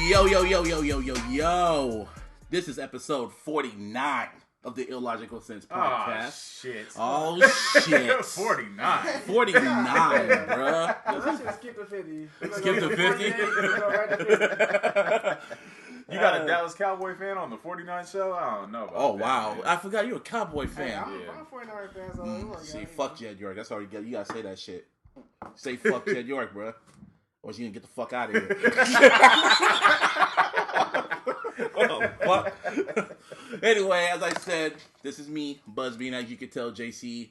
Yo. This is episode 49 of the Illogical Sense podcast. Oh, shit. 49. 49, bruh. Skip to 50. Skip to 50? You got a Dallas Cowboy fan on the 49 show? I don't know about that. Oh, wow. Man. I forgot you're a Cowboy fan. Hey, I'm a 49 fan, so see, fuck Jed York. That's all you got. You gotta say that shit. Say fuck Jed York, bruh. Or she gonna get the fuck out of here. Oh, fuck. Anyway, as I said, this is me, Busby, and as you can tell, JC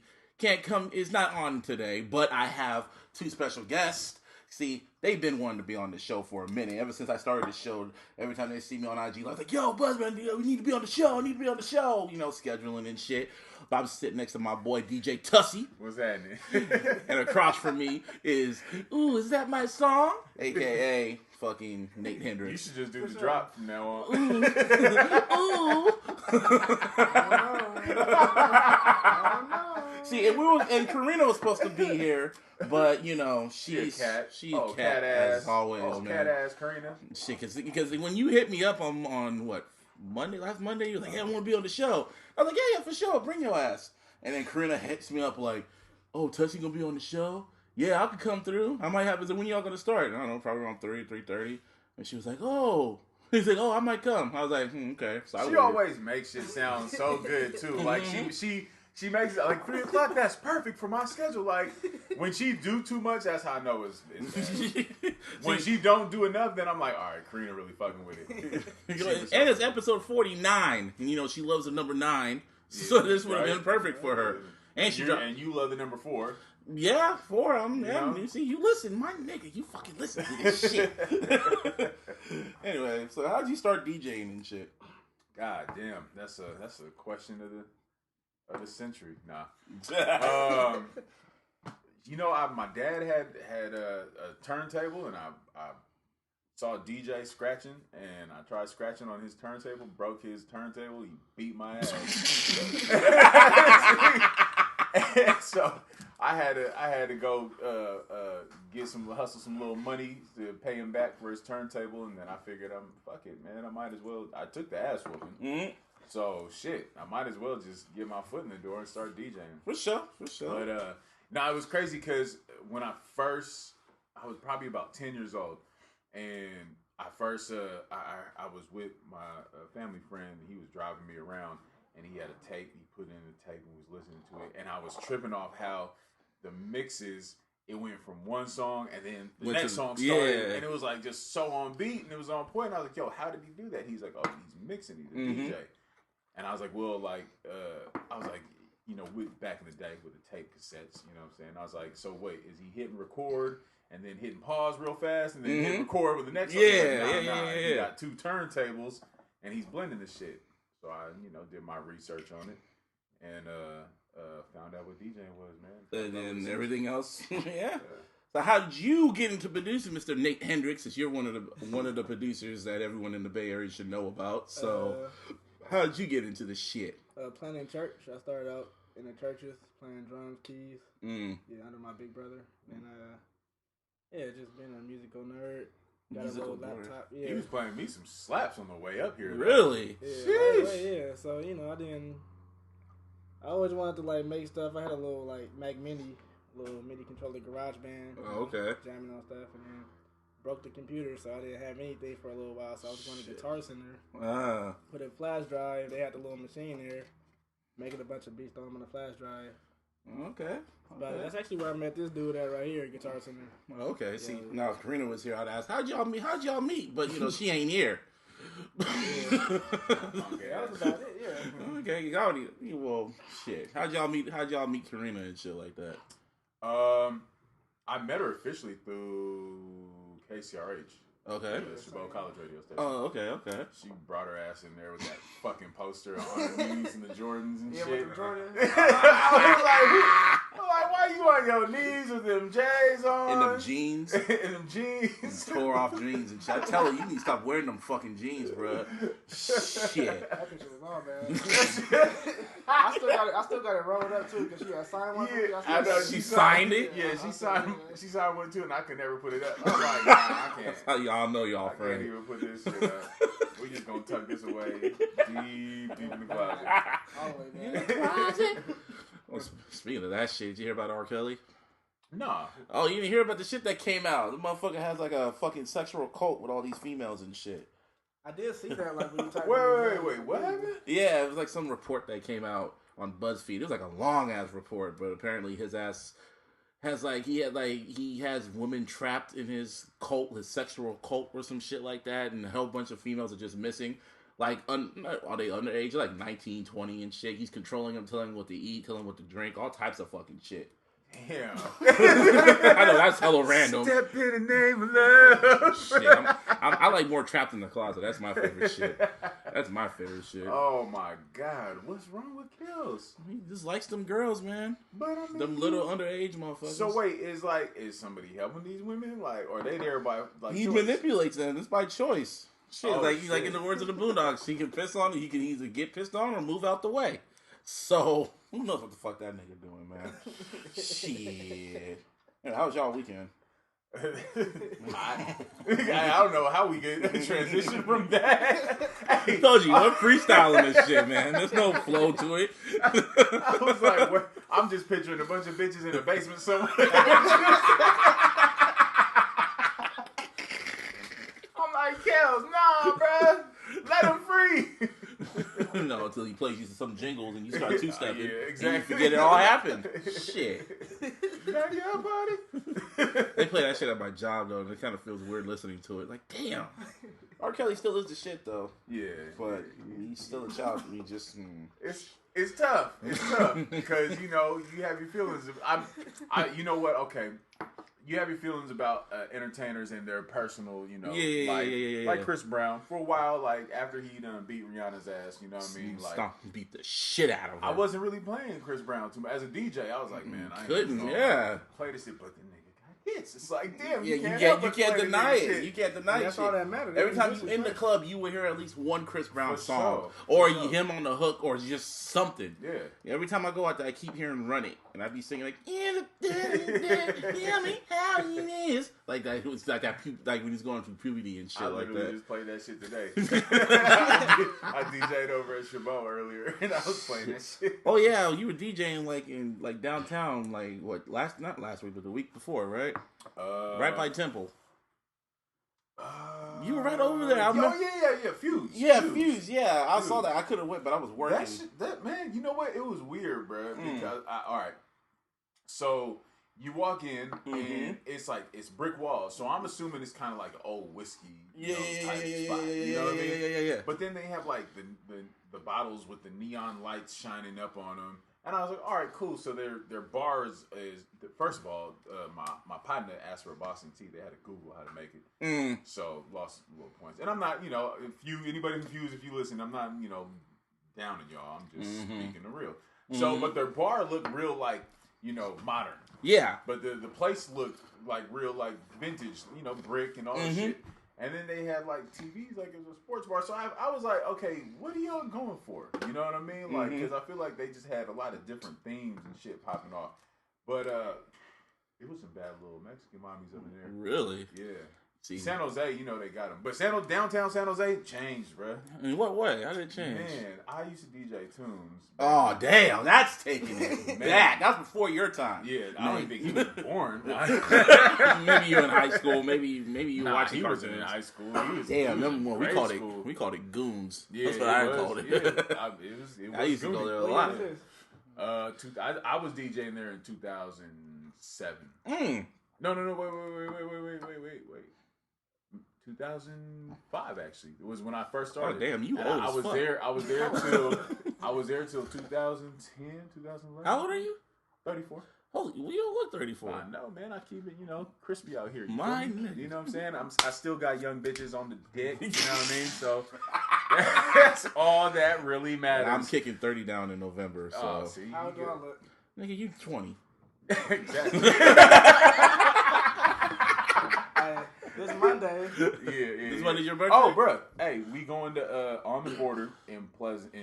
is not on today, but I have two special guests. See, they've been wanting to be on the show for a minute. Ever since I started the show, every time they see me on IG, I was like, yo, Busby, we need to be on the show. You know, scheduling and shit. But I'm sitting next to my boy, DJ Tasi. What's happening? And across from me is that my song? AKA fucking Nate Hendrix. You should just do the drop from now on. See, and Karina was supposed to be here, but you know she's cat as always. Man. Cat ass Karina. Shit, because when you hit me up on what last Monday, you were like, "Hey, I want to be on the show." I was like, "Yeah, for sure, bring your ass." And then Karina hits me up like, "Oh, Tasi gonna be on the show? Yeah, I could come through. I might have it. When y'all gonna start? I don't know, probably around 3:30." And she was like, "Oh." He's like, "Oh, I might come." I was like, "Okay." So she always makes shit sound so good too. Like she makes it like 3 o'clock. That's perfect for my schedule. Like when she do too much, that's how I know it's bad. When she don't do enough, then I'm like, all right, Karina really fucking with it. And it's episode 49, and you know she loves the number 9, so this would have been perfect for her. And you love the number 4. Yeah, 4. You see, you listen, my nigga, you fucking listen to this shit. Anyway, so how'd you start DJing and shit? God damn, that's a question of the century. Nah. You know, my dad had a turntable, and I saw a DJ scratching, and I tried scratching on his turntable, broke his turntable, he beat my ass. And so I had to go hustle some little money to pay him back for his turntable, and then I figured, fuck it, man, I might as well. I took the ass whooping. Mm-hmm. So shit, I might as well just get my foot in the door and start DJing. For sure. But it was crazy because when I was probably about 10 years old, and I was with my family friend. He was driving me around, and he had a tape. He put in the tape and was listening to it, and I was tripping off how the mixes. It went from one song, and then the next song started, and it was like just so on beat, and it was on point. And I was like, "Yo, how did he do that?" He's like, "Oh, he's mixing. He's a DJ." And I was like, "Well, you know, back in the day with the tape cassettes, you know what I'm saying?" I was like, "So wait, is he hitting record and then hitting pause real fast and then hitting record with the next song?" Nah. He got 2 turntables and he's blending the shit. So I, did my research on it and found out what DJing was, man. And then everything else, yeah. So how did you get into producing, Mr. Nate Hendrix? Since you're one of the producers that everyone in the Bay Area should know about. So how did you get into the shit? Playing in church. I started out in the churches playing drums, keys. Under my big brother, and just being a musical nerd. Got a little laptop. Yeah. He was playing me some slaps on the way up here. Really? Yeah. So I always wanted to make stuff. I had a little Mac Mini, little MIDI controller garage band. Oh, okay. Jamming on stuff, and then broke the computer, so I didn't have anything for a little while. So I was going to Guitar Center. Put a flash drive. They had the little machine there, making a bunch of beats on the flash drive. Okay. But that's actually where I met this dude at right here at Guitar Center. Okay. Yeah. See, now if Karina was here, I'd ask, how'd y'all meet? But she ain't here. Okay, that was about it. Yeah. Okay. Well, shit. How'd y'all meet Karina and shit like that? I met her officially through KCRH. Okay. The Chabot College radio station. Oh, okay. She brought her ass in there with that fucking poster on the knees and the Jordans and shit. With the Jordans. I was like, why you on your knees with them J's on? In them jeans. In them jeans. Them tore off jeans and shit. I tell her, you need to stop wearing them fucking jeans, bro. Shit. That picture was all bad. I still got it rolled up too because she had signed one. Yeah, I know. She signed it? Yeah, she signed one too, and I could never put it up. I'm like, nah, I can't. That's how y'all know y'all I friends. can't even put this shit up. We just gonna tuck this away deep in the closet. All the way In back. the closet. Well, speaking of that shit, did you hear about R. Kelly? Nah. Oh, you didn't hear about the shit that came out? The motherfucker has like a fucking sexual cult with all these females and shit. I did see that. Like when you typed Wait. What happened? Yeah, it was like some report that came out on BuzzFeed. It was like a long ass report, but apparently his ass has he has women trapped in his cult, his sexual cult or some shit like that, and a whole bunch of females are just missing. Like, are they underage? They're like 19, 20 and shit. He's controlling them, telling them what to eat, telling them what to drink, all types of fucking shit. Damn. I know, that's hella random. Step in the name of love. Shit, I like more Trapped in the Closet. That's my favorite shit. That's my favorite shit. Oh my God. What's wrong with Kills? He just likes them girls, man. But I mean, Them little underage motherfuckers. So wait, is somebody helping these women? Like, or are they there by like He choice? manipulates them. It's by choice. Shit, Oh, like shit. in the words of the Boondocks, he can piss on. He can either get pissed on or move out the way. So who knows what the fuck that nigga doing, man? Shit. And how was y'all weekend? I don't know how we get transition from that. I told you, we're freestyling this shit, man. There's no flow to it. I was like, what? I'm just picturing a bunch of bitches in a basement somewhere. I'm like, Kels, nah, bruh. Let him free. No, until he plays you some jingles and you start two-stepping. Yeah, exactly. And you forget it all happened. Shit. Back up, buddy. They play that shit at my job, though, and it kind of feels weird listening to it. Like, damn. R. Kelly still is the shit, though. Yeah. But he's still a child. He just... It's tough. It's tough because you know you have your feelings. You know what? Okay, you have your feelings about entertainers and their personal, you know, like Chris Brown for a while. Like after he done beat Rihanna's ass, you know what I mean? Like beat the shit out of her. I wasn't really playing Chris Brown too much as a DJ. I was like, man, I ain't couldn't. Play this shit, but the nigga got hits. It's like, damn, you can't deny it. You can't deny it. That's all that matters. Every time you in the club, you will hear at least one Chris Brown For song, sure. or him on the hook, or just something. Yeah. Every time I go out there, I keep hearing "Run It," and I be singing like "Tell me how it is," like that. It was like that, like when he's going through puberty and shit I like literally that. just played that shit today. I DJ'd over at Chabot earlier, and I was playing that shit. Oh yeah, you were DJing like in downtown, like what? Not last week, but the week before, right? Right by Temple. You were right over there. Yeah. Fuse. Fuse. Yeah, I saw that. I could have went, but I was working. That man, you know what? It was weird, bro. Because all right, so you walk in and it's brick walls. So I'm assuming it's kind of like an old whiskey, type spot. You know what I mean? Yeah. But then they have like the bottles with the neon lights shining up on them. And I was like, all right, cool. So their bars is, first of all, my partner asked for a Boston tea. They had to Google how to make it. So lost little points. And I'm not, anybody confused, if you listen, I'm not, down on y'all. I'm just speaking the real. So, but their bar looked real like, modern. Yeah. But the place looked like real, like vintage, brick and all that shit. And then they had like TVs, like it was a sports bar. So I was like, okay, what are y'all going for? You know what I mean? Like, because I feel like they just had a lot of different themes and shit popping off. But it was some bad little Mexican mommies up in there. Really? Yeah. See, San Jose, they got them. But downtown San Jose changed, bro. In what way? How did it change? Man, I used to DJ tunes. Oh, damn. That's taking it back. That's before your time. Yeah, I don't even think he was born. Maybe you're in high school. Maybe you were watching cartoons. He was in high school. Damn, remember when we called it goons. Yeah, that's what I called it. Yeah. I used to go there a lot. I was DJing there in 2007. No, wait. 2005 actually. It was when I first started. Oh damn, you old I was fuck. there. I was there till 2010, 2011. How old are you? 34. Holy, we don't look 34. I know, man. I keep it, crispy out here. You Mine. You know what I'm saying? I still got young bitches on the dick. You know what I mean? So that's all that really matters. And I'm kicking 30 down in November. So see, how do I look? Nigga, you 20. Exactly. This Monday. Yeah. This Monday's your birthday? Oh, bro. Hey, we going to On the Border in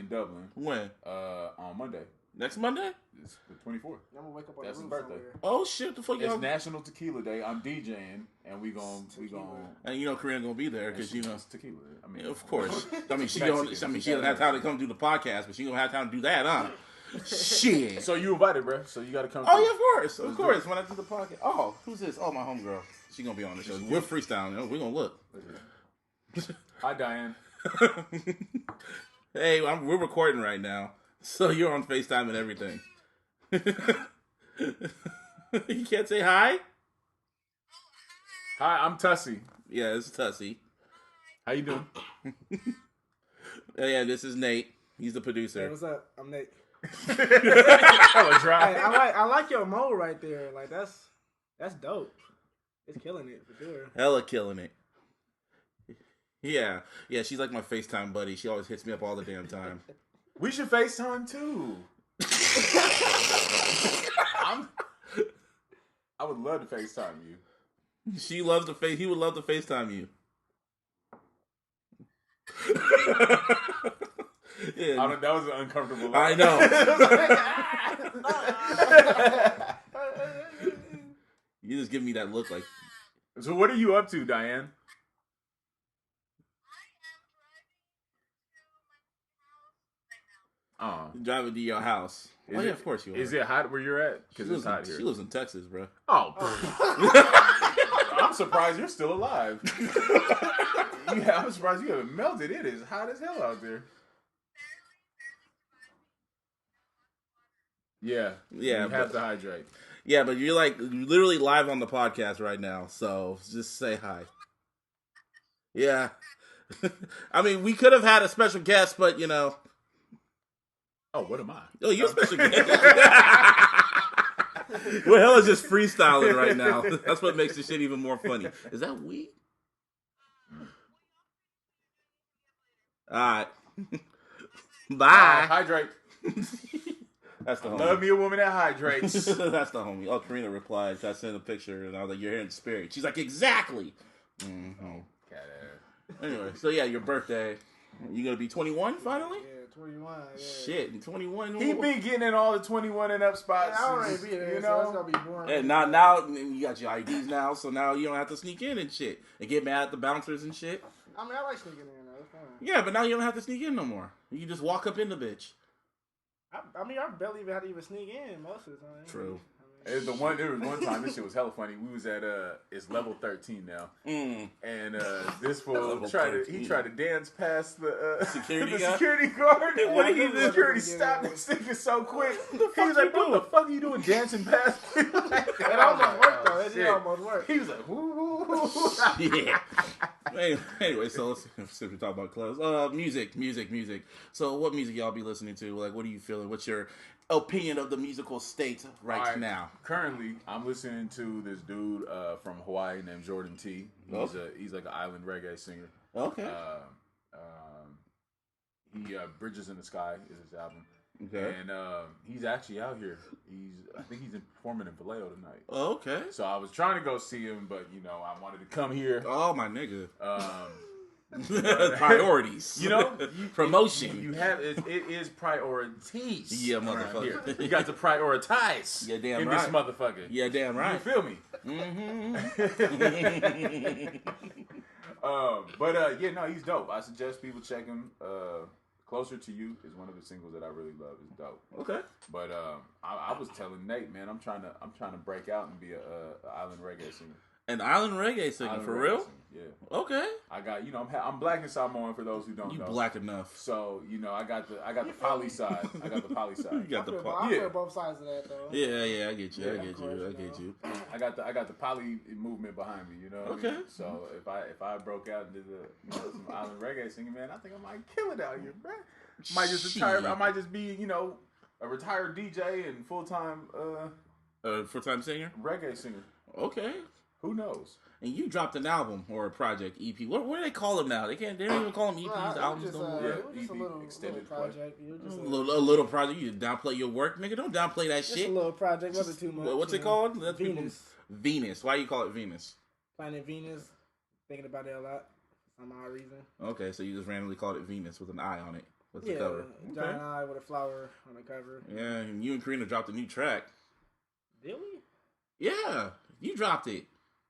Dublin. When? On Monday. Next Monday? It's the 24th. I'm gonna wake up on That's the his roof birthday. somewhere. Oh shit! The fuck It's y'all? National Tequila Day. I'm DJing, and we gon' And you know Karina gonna be there because you know it's tequila. I mean, of course. I mean she Mexican. she doesn't have time to come do the podcast, but she gonna have time to do that, huh? Shit. So you invited, bro. So you got to come. Oh yeah, of course. When I do the podcast. Oh, who's this? Oh, my homegirl. She gonna be on the show. We're freestyling. We're gonna look. Hi, Diane. Hey, we're recording right now, so you're on FaceTime and everything. You can't say hi? Hi, I'm Tasi. Yeah, it's Tasi. How you doing? Yeah, this is Nate. He's the Hey, producer. what's up? I'm Nate. Hella dry. Hey, I like your mode right there. Like that's dope. It's killing it for sure. Hella killing it. Yeah, she's like my FaceTime buddy. She always hits me up all the damn time. We should FaceTime too. I would love to FaceTime you. He would love to FaceTime you. Yeah. That was an uncomfortable I laugh. know. You just give me that look like. So what are you up to, Diane? Driving to your house. Yeah, of course you are. Is it hot where you're at? Because it's hot here. She lives in Texas, bro. Oh. I'm surprised you're still alive. Yeah, I'm surprised you haven't melted. It is hot as hell out there. Yeah. You have to hydrate. Yeah, but you're like literally live on the podcast right now, so just say hi. Yeah. I mean, we could have had a special guest, but you know. Oh, what am I? Oh, you're a special guest. We're hella just freestyling right now. That's what makes this shit even more funny. Is that weed? Alright. Bye. Hydrate. That's the homie. Love me a woman that hydrates. That's the homie. Oh, Karina replied. I sent a picture, and I was like, "You're here in spirit." She's like, "Exactly." Mm-hmm. Cat ass. Anyway, so yeah, your birthday. You gonna be 21 finally? Yeah, 21. Yeah. Shit, 21. He been getting in all the 21 and up spots. Yeah, I already be there, you so know? it's gonna be boring. And now you got your IDs now, so now you don't have to sneak in and shit and get mad at the bouncers and shit. I mean, I like sneaking in though. It's fun. Yeah, but now you don't have to sneak in no more. You can just walk up in the bitch. I mean, I barely even had to even sneak in most of the time. True. There was one time this shit was hella funny. We was at it's level 13 now, and this fool tried to dance past the security guard. What did he do? Security stopped this nigga so quick. He was like, "What the fuck are you doing dancing past me?" It almost worked though. It did almost work. He was like, "Woo." Yeah. Anyway, so since we talk about clubs, music. So, what music y'all be listening to? Like, what are you feeling? What's your opinion of the musical state right now? Currently, I'm listening to this dude from Hawaii named Jordan T. He's like an island reggae singer. Okay. Bridges in the Sky is his album. Okay. And he's actually out here. I think he's performing in Vallejo tonight. Okay. So I was trying to go see him, but I wanted to come here. Oh my nigga. Priorities. Promotion. You have it is priorities. Yeah, motherfucker. You got to prioritize. Yeah, damn in right. this motherfucker. Yeah, damn right. You feel me? Mm-hmm. He's dope. I suggest people check him. Closer to You is one of the singles that I really love. It's dope. Okay. But I was telling Nate, man, I'm trying to break out and be a island reggae singer. An island reggae singer, for real? Singer, yeah. Okay. I got I'm black and Samoan for those who don't know. You black enough. So I got the poly side. I got the poly side. You got the I feel both sides of that though. Yeah, I get you. I get you. I got the poly movement behind me. You know. What I mean? So if I broke out and did some island reggae singing, man, I think I might kill it out here, bro. Might just retire. I might just be a retired DJ and full-time full-time singer, reggae singer. Okay. Who knows? And you dropped an album or a project EP. What do they call them now? They don't even call them EPs, albums no more. It was just a little project. A little project. You downplay your work, nigga. Don't downplay that shit. Just a little project. Wasn't too much. What's it called? Venus. Venus. Why do you call it Venus? Planet Venus. Thinking about it a lot. For some odd reason. Okay, so you just randomly called it Venus with an eye on it. What's the cover? Giant eye with a flower on the cover. Yeah, and you and Karina dropped a new track. Did we? Yeah, you dropped it.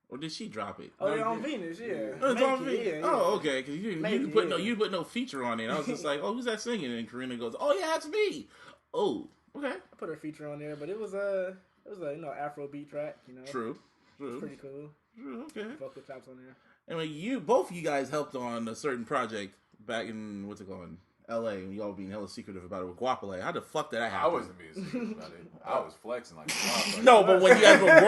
Or did she drop it? Oh, they're on Venus, yeah. Oh, it's on Venus. Yeah. Oh, okay. Because you put no feature on it. I was just like, oh, who's that singing? And Karina goes, oh yeah, that's me. Oh, okay. I put her feature on there, but it was a Afro beat track. True. It's pretty cool. True. Okay. Vocal chops on there. Anyway, both of you guys helped on a certain project back in what's it called? LA, and y'all being hella secretive about it with Goapele. How the fuck did that happen? I wasn't being secretive about it. I was flexing like no, but when you guys were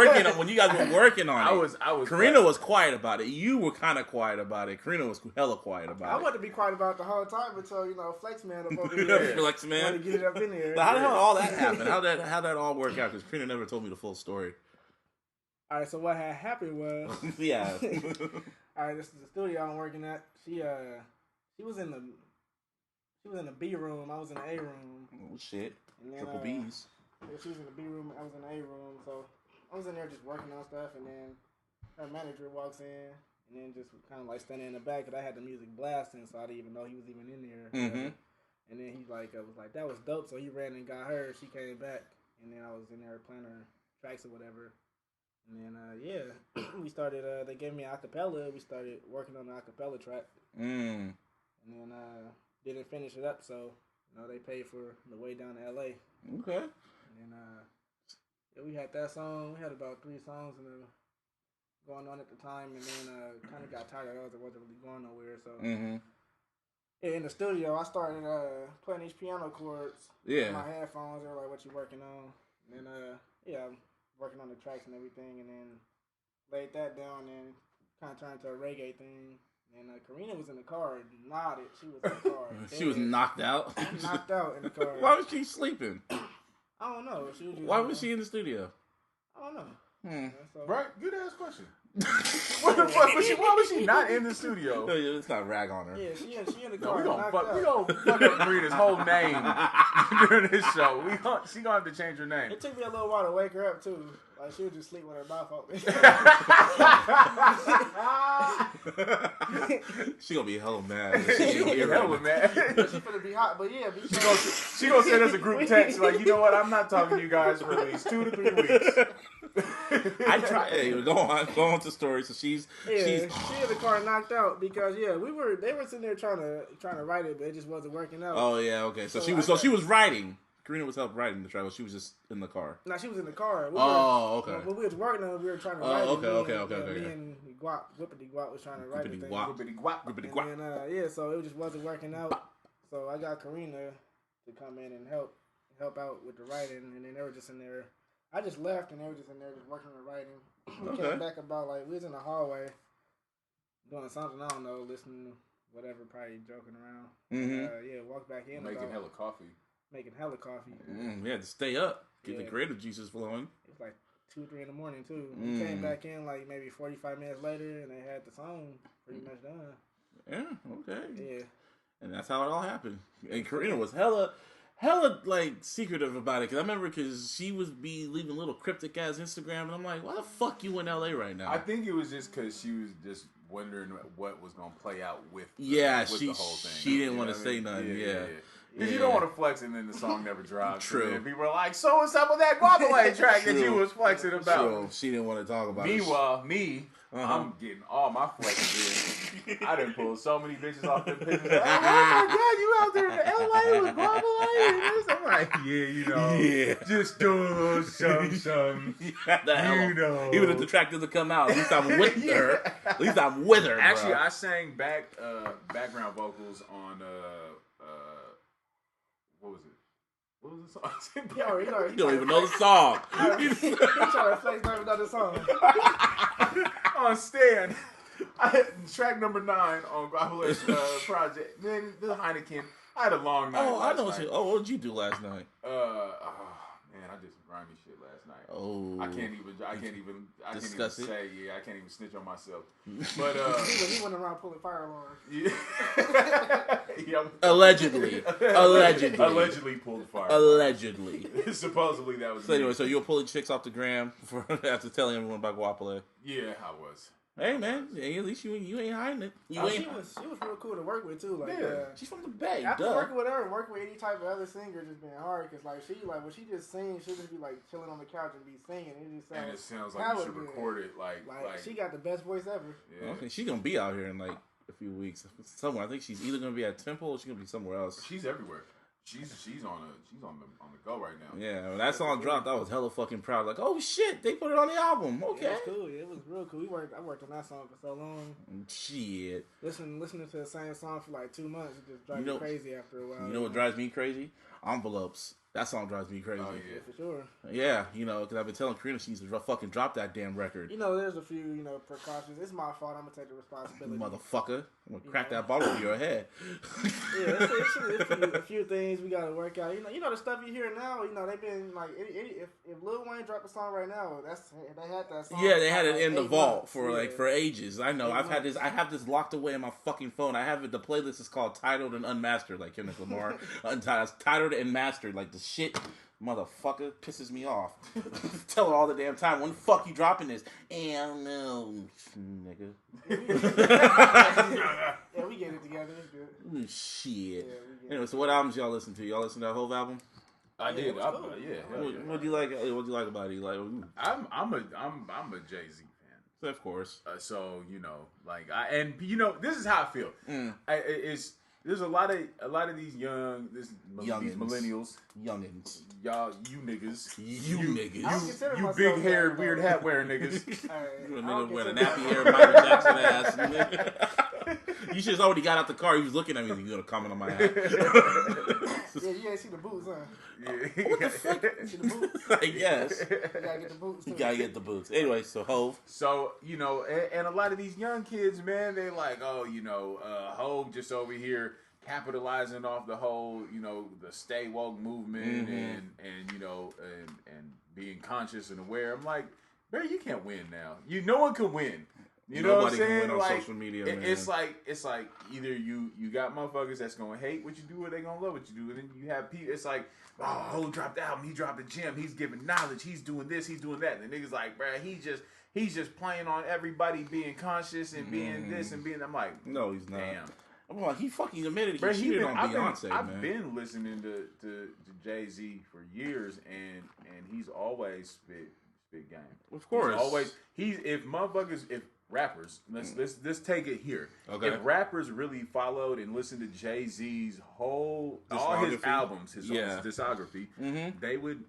working on it, I was. Karina was quiet about it. You were kind of quiet about it. Karina was hella quiet about it. I wanted to be quiet about it the whole time until Flex Man up over here. Flex Man, wanted to get it up in there. But how the hell all that happened? How that all work out? Because Karina never told me the full story. All right, so what had happened was yeah. All right, this is the studio I'm working at. She was in the B room. I was in the A room. Oh shit! And then, Triple B's. Yeah, she was in the B room. I was in the A room. So I was in there just working on stuff, and then her manager walks in, and then just kind of like standing in the back, because I had the music blasting, so I didn't even know he was even in there. Mm-hmm. And then he was like, that was dope. So he ran and got her. She came back, and then I was in there playing her tracks or whatever. And then we started. They gave me an acapella. We started working on the acapella track. And then didn't finish it up, so they paid for the way down to LA. Okay. And we had that song. We had about 3 songs going on at the time, and then kind of got tired of it. It wasn't really going nowhere. So in the studio, I started playing these piano chords. Yeah. With my headphones. They were like, "What you working on?" And then I'm working on the tracks and everything, and then laid that down and kind of turned to a reggae thing. And Karina was in the car, nodded. She was in the car. She was knocked out? Knocked out in the car. Why was she sleeping? I don't know. She was just, why was she in the studio? I don't know. Right? Good ass question. What the fuck was she? Why was she not in the studio? Let's not rag on her. Yeah, she in the car. We gonna fuck up Karina's whole name during this show. She gonna have to change her name. It took me a little while to wake her up too. Like she would just sleep with her mouth open. She gonna be hella mad. She gonna be hella mad. She finna be hot, but yeah. She gonna send us a group text like, you know what? I'm not talking to you guys for at least 2 to 3 weeks. I try. Hey, go on to story. So she's in the car knocked out because they were sitting there trying to write it, but it just wasn't working out. Oh yeah, okay. So she was writing. Karina was helping writing the track, but she was just in the car. No, she was in the car. Okay. When we was working on it, we were trying to write it. Okay. Me and Whippity Guap was trying to write it. Whippity Guap. And then, so it just wasn't working out. So I got Karina to come in and help out with the writing, and then they were just in there. I just left, and they were just in there just working on the writing. We came back about, we was in the hallway doing something, I don't know, listening to whatever, probably joking around. Mm-hmm. Walked back in. Making hella coffee. We had to stay up, get the creative juices flowing. It was like 2, 3 in the morning too. We came back in maybe 45 minutes later, and they had the song pretty much done. Yeah. Okay. Yeah. And that's how it all happened. And Karina was hella secretive about it, because I remember she would be leaving little cryptic ass Instagram, and I'm like, why the fuck you in LA right now? I think it was just because she was just wondering what was gonna play out with the whole thing. She didn't want to say nothing. Yeah. Because you don't want to flex and then the song never drops. True. And people are like, so what's up with that Goapele track that you was flexing about? True. She didn't want to talk about it. Meanwhile, I'm getting all my flexes in. I done pulled so many bitches off the pictures. Like, oh my God, you out there in LA with Goapele? I'm like, yeah, just do some. Even if the track doesn't come out, at least I'm with her. At least I'm with her. Actually, bro. I sang background vocals on what was the song? You don't even know the song. He's trying to flex, don't even know the song. On Stan. I had track number 9 on Goapele's project. Then the Heineken. I had a long night. Oh, I know. What did you do last night? I I did some grimy shit last night. Oh, I can't even say. Yeah, I can't even snitch on myself. But he went around pulling fire alarms. Yeah. Allegedly pulled fire. Allegedly. Supposedly that was. So anyway, so you're pulling chicks off the gram after telling everyone about Goapele. Yeah, I was. Hey man, at least you ain't hiding it. She was real cool to work with too. Like, she's from the Bay. After working with her and working with any type of other singer, just been hard because like when she just sings, she'll just be like chilling on the couch and be singing. It sounds like you should record it. Like she got the best voice ever. Yeah. Okay, she's gonna be out here in like a few weeks somewhere. I think she's either gonna be at Temple or she's gonna be somewhere else. She's everywhere. She's on the go right now. Yeah, when that song dropped, I was hella fucking proud. Like, oh shit, they put it on the album. Okay, yeah, it was cool. Yeah, it was real cool. I worked on that song for so long. Shit, listening to the same song for like 2 months, it just drives me crazy after a while. You know what drives me crazy? Envelopes. That song drives me crazy. Oh, yeah. For sure. Yeah, because I've been telling Karina she needs to fucking drop that damn record. There's a few, precautions. It's my fault. I'm going to take the responsibility. Motherfucker. I'm going to crack that bottle over your head. Yeah, it's a few things we got to work out. The stuff you hear now, they've been like, if Lil Wayne dropped a song right now, they had that song. Yeah, they had it in the vault months. for ages. I know. I have this locked away in my fucking phone. I have it, the playlist is called Titled and Unmastered, like Kendrick Lamar. Titled and Mastered, like the shit motherfucker pisses me off. Tell her all the damn time, when the fuck you dropping this? And no, nigga. Yeah, we get it together. It's good. Shit. Anyway, so what albums y'all listen to? Y'all listen to that whole album? I did. Cool. What do you like? What do you like about it? Like, I'm a Jay-Z fan. Of course. So this is how I feel. There's a lot of these these millennials, youngins, y'all, you niggas, you big haired, weird hat wearing niggas. You a nigga wearing a nappy hair, Michael Jackson ass. You should have already got out the car. He was looking at me. You gonna comment on my hat? Yeah, you ain't see the boots, huh? Yeah. What the fuck? See the boots? I guess. You gotta get the boots. You gotta get the boots. Anyway, so Hove. So, and a lot of these young kids, man, they like, Hove just over here capitalizing off the whole, the stay woke movement and being conscious and aware. I'm like, bro, you can't win now. No one can win. You know what I'm saying? Can win on social media, man. It's like either you got motherfuckers that's gonna hate what you do or they gonna love what you do, and then you have people. It's like, oh, Ho dropped the album, he dropped the gym, he's giving knowledge, he's doing this, he's doing that, and the niggas like, bruh, he's just playing on everybody being conscious and being this and being. I'm like, no, he's not. Damn. I'm like, he fucking admitted he cheated on Beyonce, man. I've been listening to Jay-Z for years, and he's always spit game. Of course, if rappers, let's take it here. Okay. If rappers really followed and listened to Jay-Z's all his albums, his discography, they would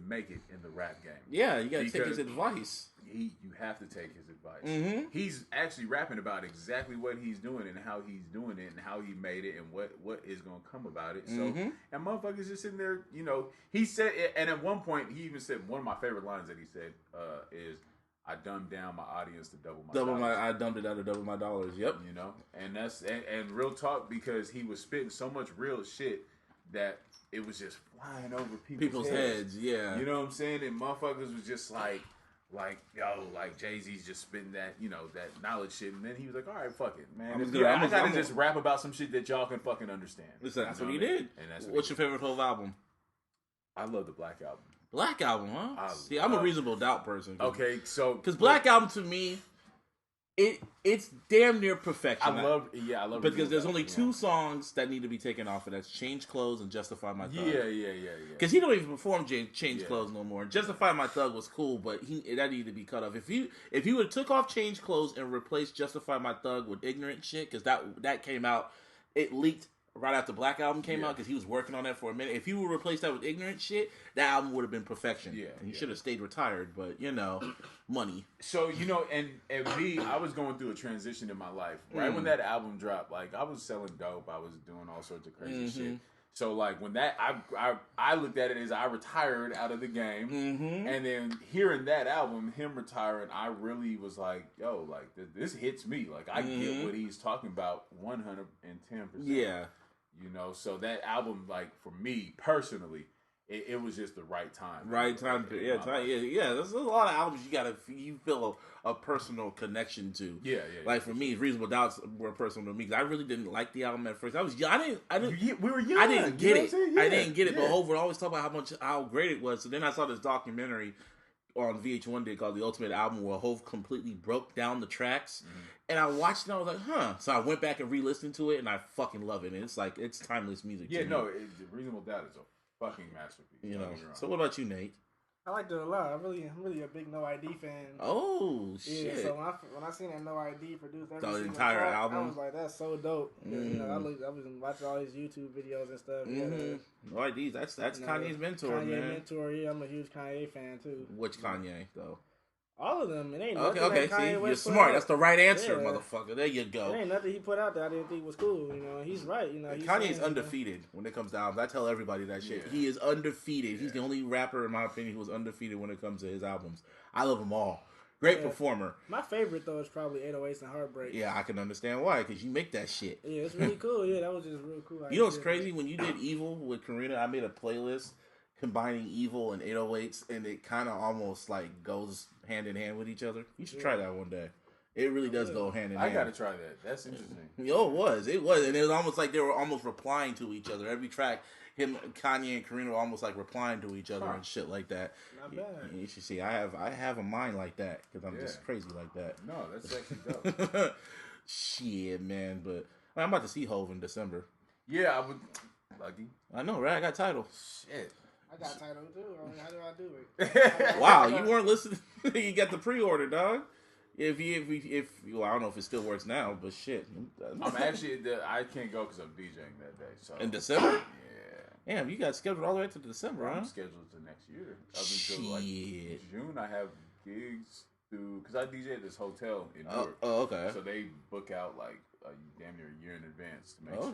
make it in the rap game. Yeah, you gotta take his advice. You have to take his advice. He's actually rapping about exactly what he's doing and how he's doing it and how he made it and what is going to come about it. So, and motherfuckers just sitting there, he said, and at one point he even said, one of my favorite lines that he said is, I dumbed down my audience to double my dollars. I dumbed it down to double my dollars. Yep. And that's and real talk, because he was spitting so much real shit that it was just flying over people's heads. Yeah. You know what I'm saying? And motherfuckers was just like Jay-Z's just spitting that, that knowledge shit. And then he was like, all right, fuck it, man. I gotta just rap about some shit that y'all can fucking understand. Listen, that's what he did. And what's your favorite whole album? I love the Black Album. Black Album, huh? See, I'm a Reasonable Doubt person. Okay, so because Black Album to me, it's damn near perfection. I love because there's only two songs that need to be taken off of. That's Change Clothes and Justify My Thug. Yeah. Because he don't even perform Change Clothes no more. Justify My Thug was cool, but that needed to be cut off. If he would have took off Change Clothes and replaced Justify My Thug with Ignorant Shit, because that came out, it leaked right after Black Album came out, because he was working on that for a minute. If he would replace that with Ignorant Shit, that album would have been perfection. Yeah, and he should have stayed retired, but money. So and me, I was going through a transition in my life. Right when that album dropped, like I was selling dope, I was doing all sorts of crazy shit. So like when that I looked at it as I retired out of the game, and then hearing that album, him retiring, I really was like, yo, like this hits me. Like I get what he's talking about 110%. Yeah. So that album, like for me personally, it was just the right time. Right time. Yeah. There's a lot of albums you feel a personal connection to. Yeah. Like for me, Reasonable Doubts were personal to me because I really didn't like the album at first. I was young. We were young. I didn't get it. Yeah, I didn't get it. But Hov would always talk about how great it was. So then I saw this documentary on VH1 day called The Ultimate Album where Hov completely broke down the tracks. And I watched it and I was like, huh. So I went back and re-listened to it and I fucking love it. And it's timeless music. Yeah, to no, me. Reasonable Doubt is a fucking masterpiece. You know. So what about you, Nate? I liked it a lot. I'm really a big No ID fan. Oh shit! Yeah, so when I seen that No ID produced the entire album, I was like, that's so dope. You know, I was watching all his YouTube videos and stuff. No IDs. That's Kanye's mentor, man. Mentor. Yeah, I'm a huge Kanye fan too. Which Kanye though? All of them. It ain't okay. Kanye See, West you're smart. That's the right answer, yeah. motherfucker. There you go. It ain't nothing he put out that I didn't think was cool. You know, he's right. You know, Kanye's undefeated when it comes to albums. I tell everybody that shit. Yeah. He is undefeated. He's the only rapper, in my opinion, who is undefeated when it comes to his albums. I love them all. Great performer. My favorite though is probably 808s and Heartbreak. Yeah, I can understand why, because you make that shit. Yeah, it's really cool. Yeah, that was just real cool. You know what's crazy? When you did Evil with Karina, I made a playlist combining Evil and 808s, and it kind of almost like goes hand in hand with each other. You should try that one day. It really does go hand in hand. I gotta try that. That's interesting. Yo, it was, and it was almost like they were almost replying to each other. Every track, Kanye and Karina were almost like replying to each other and shit like that. Not bad. You should see. I have a mind like that because I'm just crazy like that. No, that's actually dope. Shit, man. But I'm about to see Hov in December. Yeah, I would. Lucky. I know, right? I got title. Shit. I got title too. How do I do it? Wow, you weren't listening. You got the pre-order, dog. If well, I don't know if it still works now, but shit. I'm actually I can't go because I'm DJing that day. So in December. Yeah. Damn, you got scheduled all the way to December, huh? I'm scheduled to next year. Up until like June, I have gigs because I DJ at this hotel in Newark. Oh, okay. So they book out like damn near a year in advance to make sure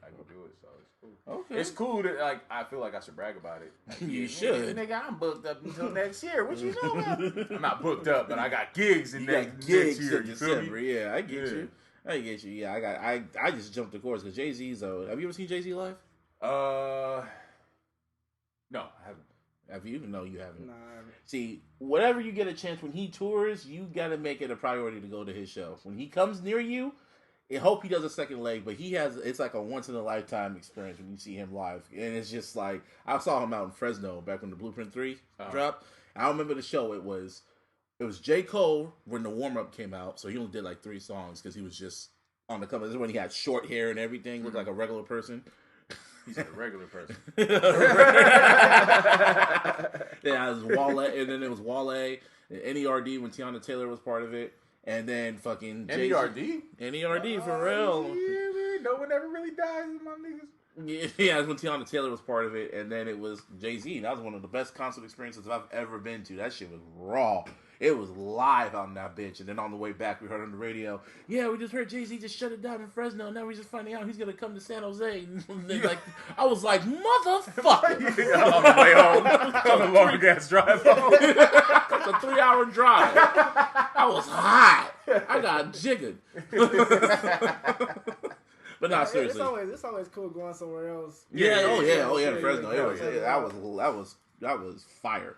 I can do it. So it's cool. Okay. It's cool that like I feel like I should brag about it. Like, you should. Nigga, I'm booked up until next year. What you know about? I'm not booked up, but I got gigs in next year. In December. Yeah, I get you. I get you. Yeah, I just jumped the course because Jay-Z's. Have you ever seen Jay-Z live? No, I haven't. Have you? No, you haven't. Nah, I haven't. See, whenever you get a chance, when he tours, you got to make it a priority to go to his show. When he comes near you, I hope he does a second leg, but it's like a once-in-a-lifetime experience when you see him live. And it's just like, I saw him out in Fresno back when the Blueprint 3 dropped. I remember the show. It was J. Cole when the warm-up came out, so he only did like 3 songs because he was just on the cover. This is when he had short hair and everything, looked like a regular person. He's a regular person. Yeah, it was Wale, and then it was Wale, and NERD when Tiana Taylor was part of it, and then fucking NERD? NERD for real. Yeah, man. No one ever really dies in my niggas. Yeah, that's when Tiana Taylor was part of it, and then it was Jay-Z. That was one of the best concert experiences I've ever been to. That shit was raw. It was live out in that bitch. And then on the way back, we heard on the radio, yeah, we just heard Jay-Z just shut it down in Fresno. Now we're just finding out he's going to come to San Jose. And then, like, I was like, motherfucker. On the way home. On the long ass drive home. It's a 3-hour drive. I was hot. I got jiggered. But not seriously. It's always cool going somewhere else. Yeah, in Fresno. That was fire.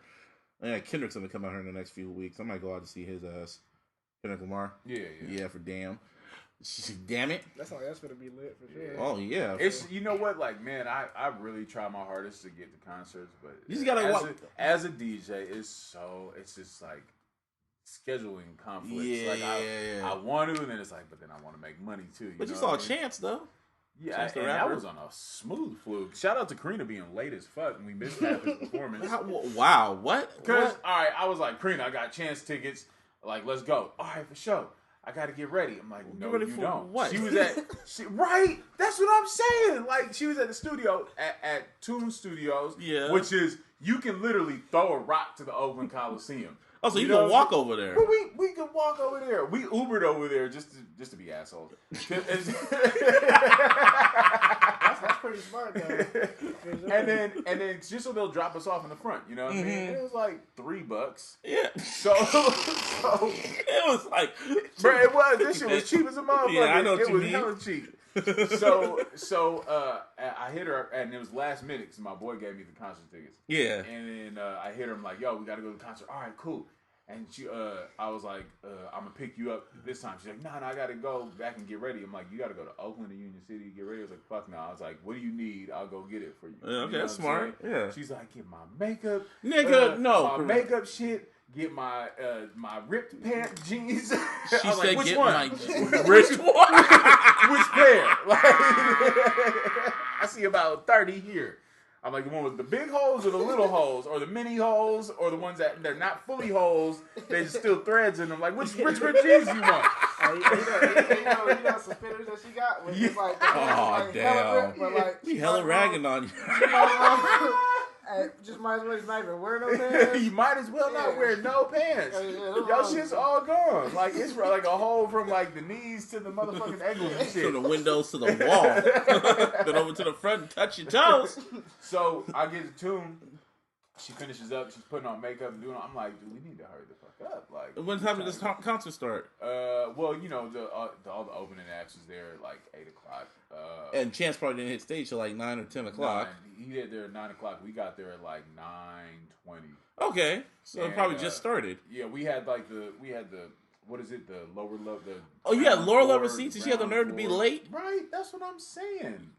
Yeah, Kendrick's gonna come out here in the next few weeks. I might go out to see his ass. Kendrick Lamar. Yeah, for damn. Damn it. That's gonna be lit for sure. Oh yeah. It's you know what, like man, I really try my hardest to get to concerts, but you just gotta as a DJ, it's just like scheduling conflicts. Yeah, I want to, and then it's like, but then I want to make money too. But you saw Chance though. Yeah, and that was on a smooth fluke. Shout out to Karina being late as fuck, and we missed half his performance. Wow, what? Because all right, I was like, Karina, I got Chance tickets. Like, let's go. All right, for sure. I got to get ready. I'm like, no, you don't. What? She was right. That's what I'm saying. Like, she was at the studio at Toon Studios, which is you can literally throw a rock to the Oakland Coliseum. Oh, so you can walk over there. We could walk over there. We Ubered over there just to be assholes. That's pretty smart though. and then just so they'll drop us off in the front, you know what I mean? And it was like $3. Yeah. So it was like, bro, it was. This shit was cheap as a motherfucker. Yeah, I know it was mean. hella cheap. I hit her, and it was last minute because my boy gave me the concert tickets. Yeah. And then I hit her. I'm like, yo, we got to go to the concert. All right, cool. And I was like, I'm gonna pick you up this time. She's like, no, I gotta go back and get ready. I'm like, you gotta go to Oakland or Union City to get ready. I was like, fuck no. I was like, what do you need? I'll go get it for you. Okay, you know that's smart. Yeah. She's like, get my makeup, nigga. No, my makeup shit. Get my my ripped pant jeans. She I was said, like, which get one? my which one? Which pair? Like, I see about 30 here. I'm like, the one with the big holes or the little holes or the mini holes or the ones that they're not fully holes, there's still threads in them. Like, which jeans you want? You know some spinners that she got? With just like, oh, like damn. hella rip, but like, We hella ragging on you. Just might as well not even wear no pants. You might as well not wear no pants. Your shit's all gone. Like, it's like a hole from like the knees to the motherfucking ankles and shit. From the windows to the wall. Then over to the front and touch your toes. So I get the tune. She finishes up. She's putting on makeup and doing. I'm like, dude, we need to hurry the fuck up. Like, What time did this concert start? Well, you know, all the opening acts was there at like 8 o'clock. And Chance probably didn't hit stage till like 9 or 10 o'clock. He hit there at 9 o'clock. We got there at like 9:20. Okay, so it probably just started. Yeah, we had the what is it? The lower level. Lower level seats, and she had the nerve to be late. Right, that's what I'm saying.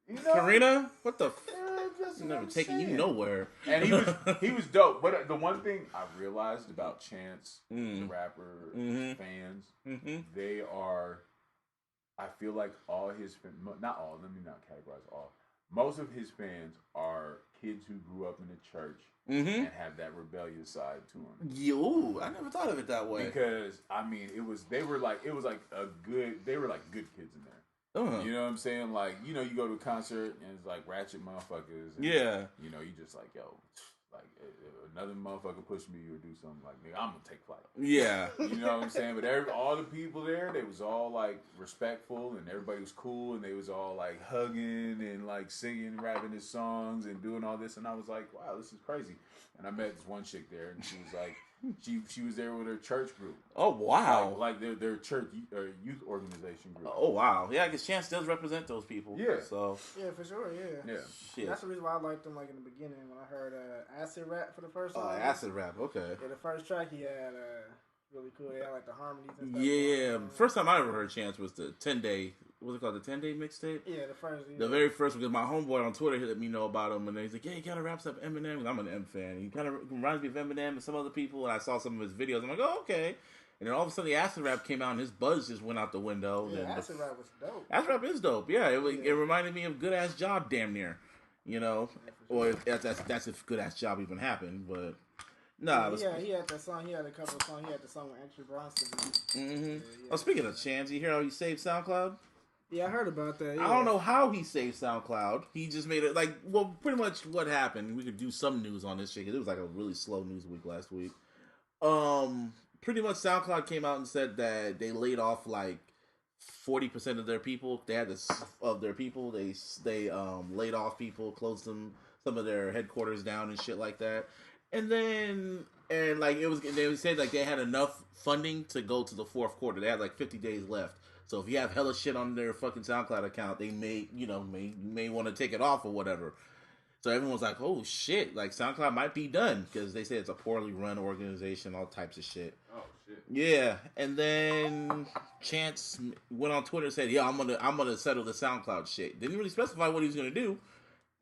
You know, Karina, what the? That's what Never I'm taking you saying. nowhere. And he was dope. But the one thing I realized about Chance, the rapper, fans, they are. I feel like all his not all. Let me not categorize all. Most of his fans are kids who grew up in the church and have that rebellious side to them. Yo, I never thought of it that way. Because I mean, they were like good kids in there. You know what I'm saying? Like, you know, you go to a concert and it's like ratchet motherfuckers. And, you know, you just like, yo, like another motherfucker push me or do something like, nigga, I'm gonna take flight. Yeah. You know what I'm saying? But all the people there, they was all like respectful and everybody was cool and they was all like hugging and like singing, rapping his songs and doing all this. And I was like, wow, this is crazy. And I met this one chick there and she was like, she was there with her church group. Oh, wow. Like their church youth organization group. Oh, wow. Yeah, because Chance does represent those people. Yeah. So. Yeah, for sure, yeah. Shit. That's the reason why I liked him, like, in the beginning when I heard acid rap for the first time. Oh, acid rap, okay. Yeah, the first track he had, really cool. He had, like, the harmonies and stuff. Yeah, first time I ever heard Chance was the 10-day, what's it called, the 10-day mixtape? Yeah, the first. The very first one, because my homeboy on Twitter let me know about him, and he's like, yeah, he kind of raps up Eminem, and I'm an M fan. He kind of reminds me of Eminem and some other people, and I saw some of his videos. I'm like, oh, okay. And then all of a sudden, the acid rap came out, and his buzz just went out the window. Yeah, and acid rap was dope. Acid rap is dope, yeah. It reminded me of Good Ass Job, damn near. You know? Or that's if Good Ass Job even happened, but... Nah, he had that song. He had a couple of songs. He had the song with Extra Bronson. Oh, speaking of Chance, you hear how he saved SoundCloud? Yeah, I heard about that. Yeah. I don't know how he saved SoundCloud. He just made it pretty much what happened. We could do some news on this shit because it was like a really slow news week last week. Pretty much SoundCloud came out and said that they laid off like 40% of their people. They had their people. They laid off people, closed some of their headquarters down and shit like that. And then, they said like they had enough funding to go to the fourth quarter. They had like 50 days left. So if you have hella shit on their fucking SoundCloud account, they may want to take it off or whatever. So everyone's like, oh shit, like SoundCloud might be done because they say it's a poorly run organization, all types of shit. Oh shit. Yeah, and then Chance went on Twitter and said, yeah, I'm gonna settle the SoundCloud shit. Didn't really specify what he was gonna do.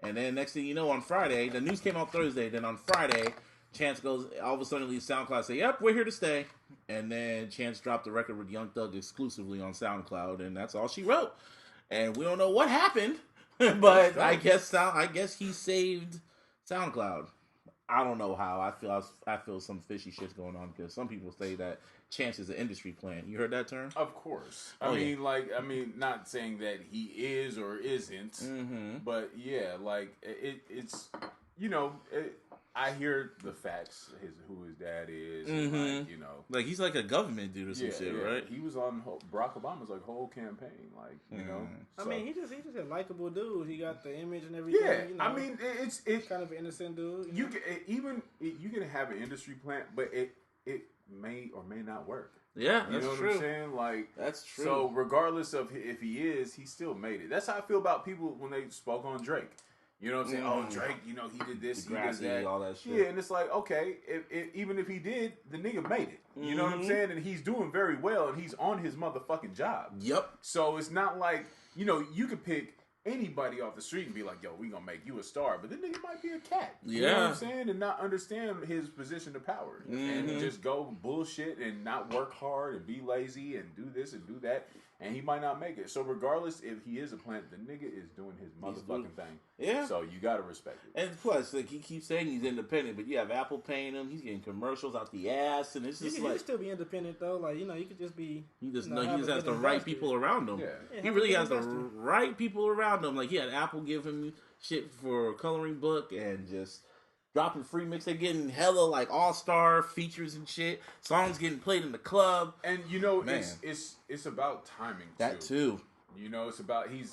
And then next thing you know, on Friday, the news came out Thursday. Then on Friday, Chance goes, all of a sudden leaves SoundCloud, say, yep, we're here to stay. And then Chance dropped the record with Young Thug exclusively on SoundCloud, and that's all she wrote. And we don't know what happened, but I guess he saved SoundCloud. I don't know how. I feel some fishy shit's going on because some people say that Chance is an industry plant. You heard that term? Of course. I mean, not saying that he is or isn't, but yeah, like it's you know. I hear the facts, who his dad is, and like, you know, like he's like a government dude or some shit, right? He was on Barack Obama's like whole campaign, like you know. I mean, he just a likable dude. He got the image and everything. Yeah, you know, I mean, it's kind of an innocent dude. You can have an industry plant, but may or may not work. Yeah, you that's know what true. I'm saying? Like, that's true. So regardless of if he is, he still made it. That's how I feel about people when they spoke on Drake. You know what I'm saying? Oh, Drake, you know, he did this, he did that. All that shit. Yeah, and it's like, okay, even if he did, the nigga made it. You know what I'm saying? And he's doing very well, and he's on his motherfucking job. Yep. So it's not like, you know, you could pick anybody off the street and be like, yo, we gonna make you a star. But the nigga might be a cat. You know what I'm saying? And not understand his position of power. And just go bullshit and not work hard and be lazy and do this and do that. And he might not make it. So regardless if he is a plant, the nigga is doing his motherfucking thing. Yeah. So you gotta respect it. And plus, like, he keeps saying he's independent, but you have Apple paying him. He's getting commercials out the ass, and it's just you can still be independent though. Like, you know, you could just be. He just has the right people around him. Yeah. He really has the right people around him. Like, he had Apple give him shit for a coloring book and just dropping free mix. They're getting hella like all-star features and shit. Songs getting played in the club. And you know, it's about timing too. That too. You know, it's about he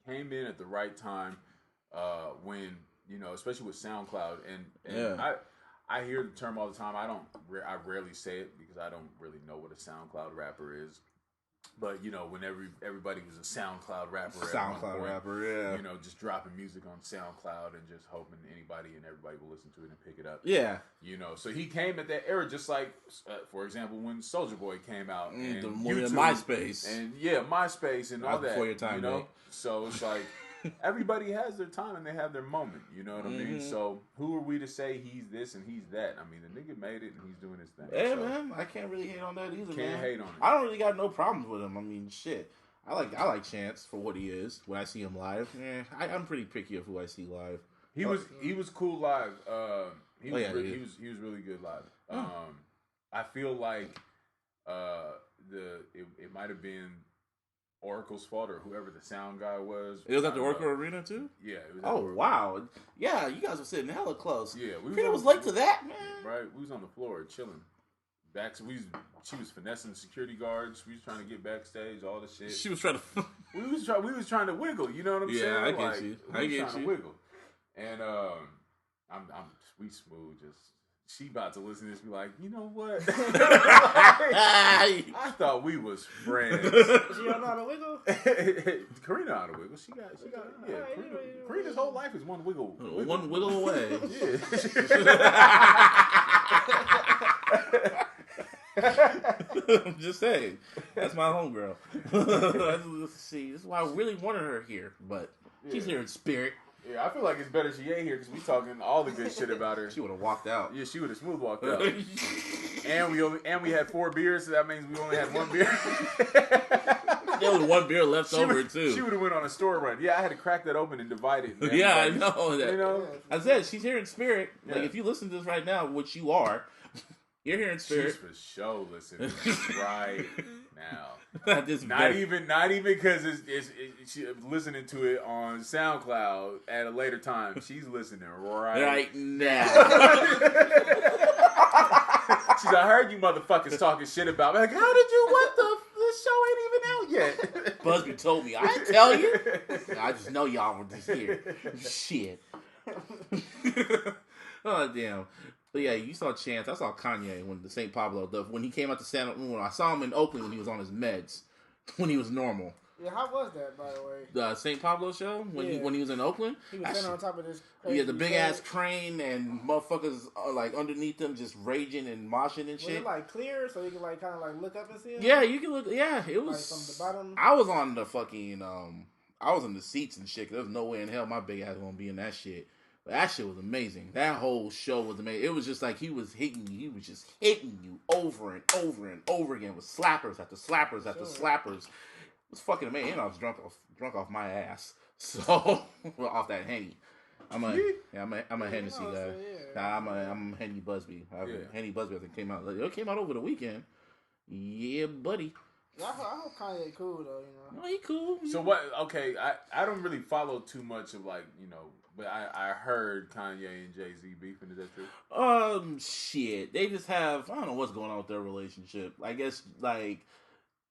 came in at the right time when, you know, especially with SoundCloud and I hear the term all the time. I rarely say it because I don't really know what a SoundCloud rapper is. But, you know, when everybody was a SoundCloud rapper you know, just dropping music on SoundCloud and just hoping anybody and everybody will listen to it and pick it up. Yeah. You know, so he came at that era just like, for example, when Soulja Boy came out. And YouTube, MySpace. And, MySpace and all that. Before your time, you know? Mate. So it's like, everybody has their time and they have their moment. You know what I mean? So who are we to say he's this and he's that? I mean, the nigga made it and he's doing his thing. Yeah, man. I can't really hate on that either, Can't hate on it. I don't really got no problems with him. I mean, shit. I like Chance for what he is when I see him live. I'm pretty picky of who I see live. He was cool live. He was really good live. I feel like it might have been Oracle's fault or whoever the sound guy was. It was at the Oracle Arena too? Yeah. It was wow. Yeah, you guys were sitting hella close. Yeah. Karina was late to that, man. Right. We was on the floor chilling. She was finessing security guards. We was trying to get backstage, all the shit. She was trying to... we was trying to wiggle, you know what I'm saying? Yeah, I get you. I get you. To wiggle. And we smooth, just... She about to listen to this, be like, you know what? I thought we was friends. She don't know how to wiggle? Karina know how to wiggle. She got Karina's whole life is one wiggle. One wiggle away. I'm just saying. That's my homegirl. See, this is why I really wanted her here, but she's here in spirit. Yeah, I feel like it's better she ain't here because we talking all the good shit about her. She would have walked out. Yeah, she would have smooth walked out. and we had 4 beers, so that means we only had 1 beer. There was 1 beer left over too. She would have went on a store run. Yeah, I had to crack that open and divide it. Man. Yeah, I know that. You know, I said she's here in spirit. Like if you listen to this right now, which you are, you're here in spirit. She's for sure listening right now. Not even because she listening to it on SoundCloud at a later time. She's listening right now. She's like, I heard you motherfuckers talking shit about me. Like, how did you? What the show ain't even out yet. Busby told me. I didn't tell you. I just know y'all were just here. Shit. Oh damn. But yeah, you saw Chance. I saw Kanye when the St. Pablo. When he came out to San. When I saw him in Oakland when he was on his meds, when he was normal. Yeah, how was that, by the way? The St. Pablo show when he was in Oakland. He was standing on top of this. Crazy the big ass crane and motherfuckers like underneath them just raging and moshing and shit. Was it like clear so you could like kind of like look up and see him? Yeah, you can look. Yeah, it was like from the bottom. I was on the fucking. I was in the seats and shit. There's no way in hell my big ass gonna be in that shit. That shit was amazing. That whole show was amazing. It was just like he was hitting you. He was just hitting you over and over and over again with slappers after slappers after slappers. It was fucking amazing. And I was drunk off my ass. So off that Henny. I'm a Hennessy guy. Nah, I'm Henny Busby. Henny Busby I think came out. It came out over the weekend. Yeah, buddy. I hope Kanye cool though. You know. Oh, he cool. So what? Okay, I don't really follow too much of like but I heard Kanye and Jay-Z beefing. Is that true? Shit. They just have I don't know what's going on with their relationship. I guess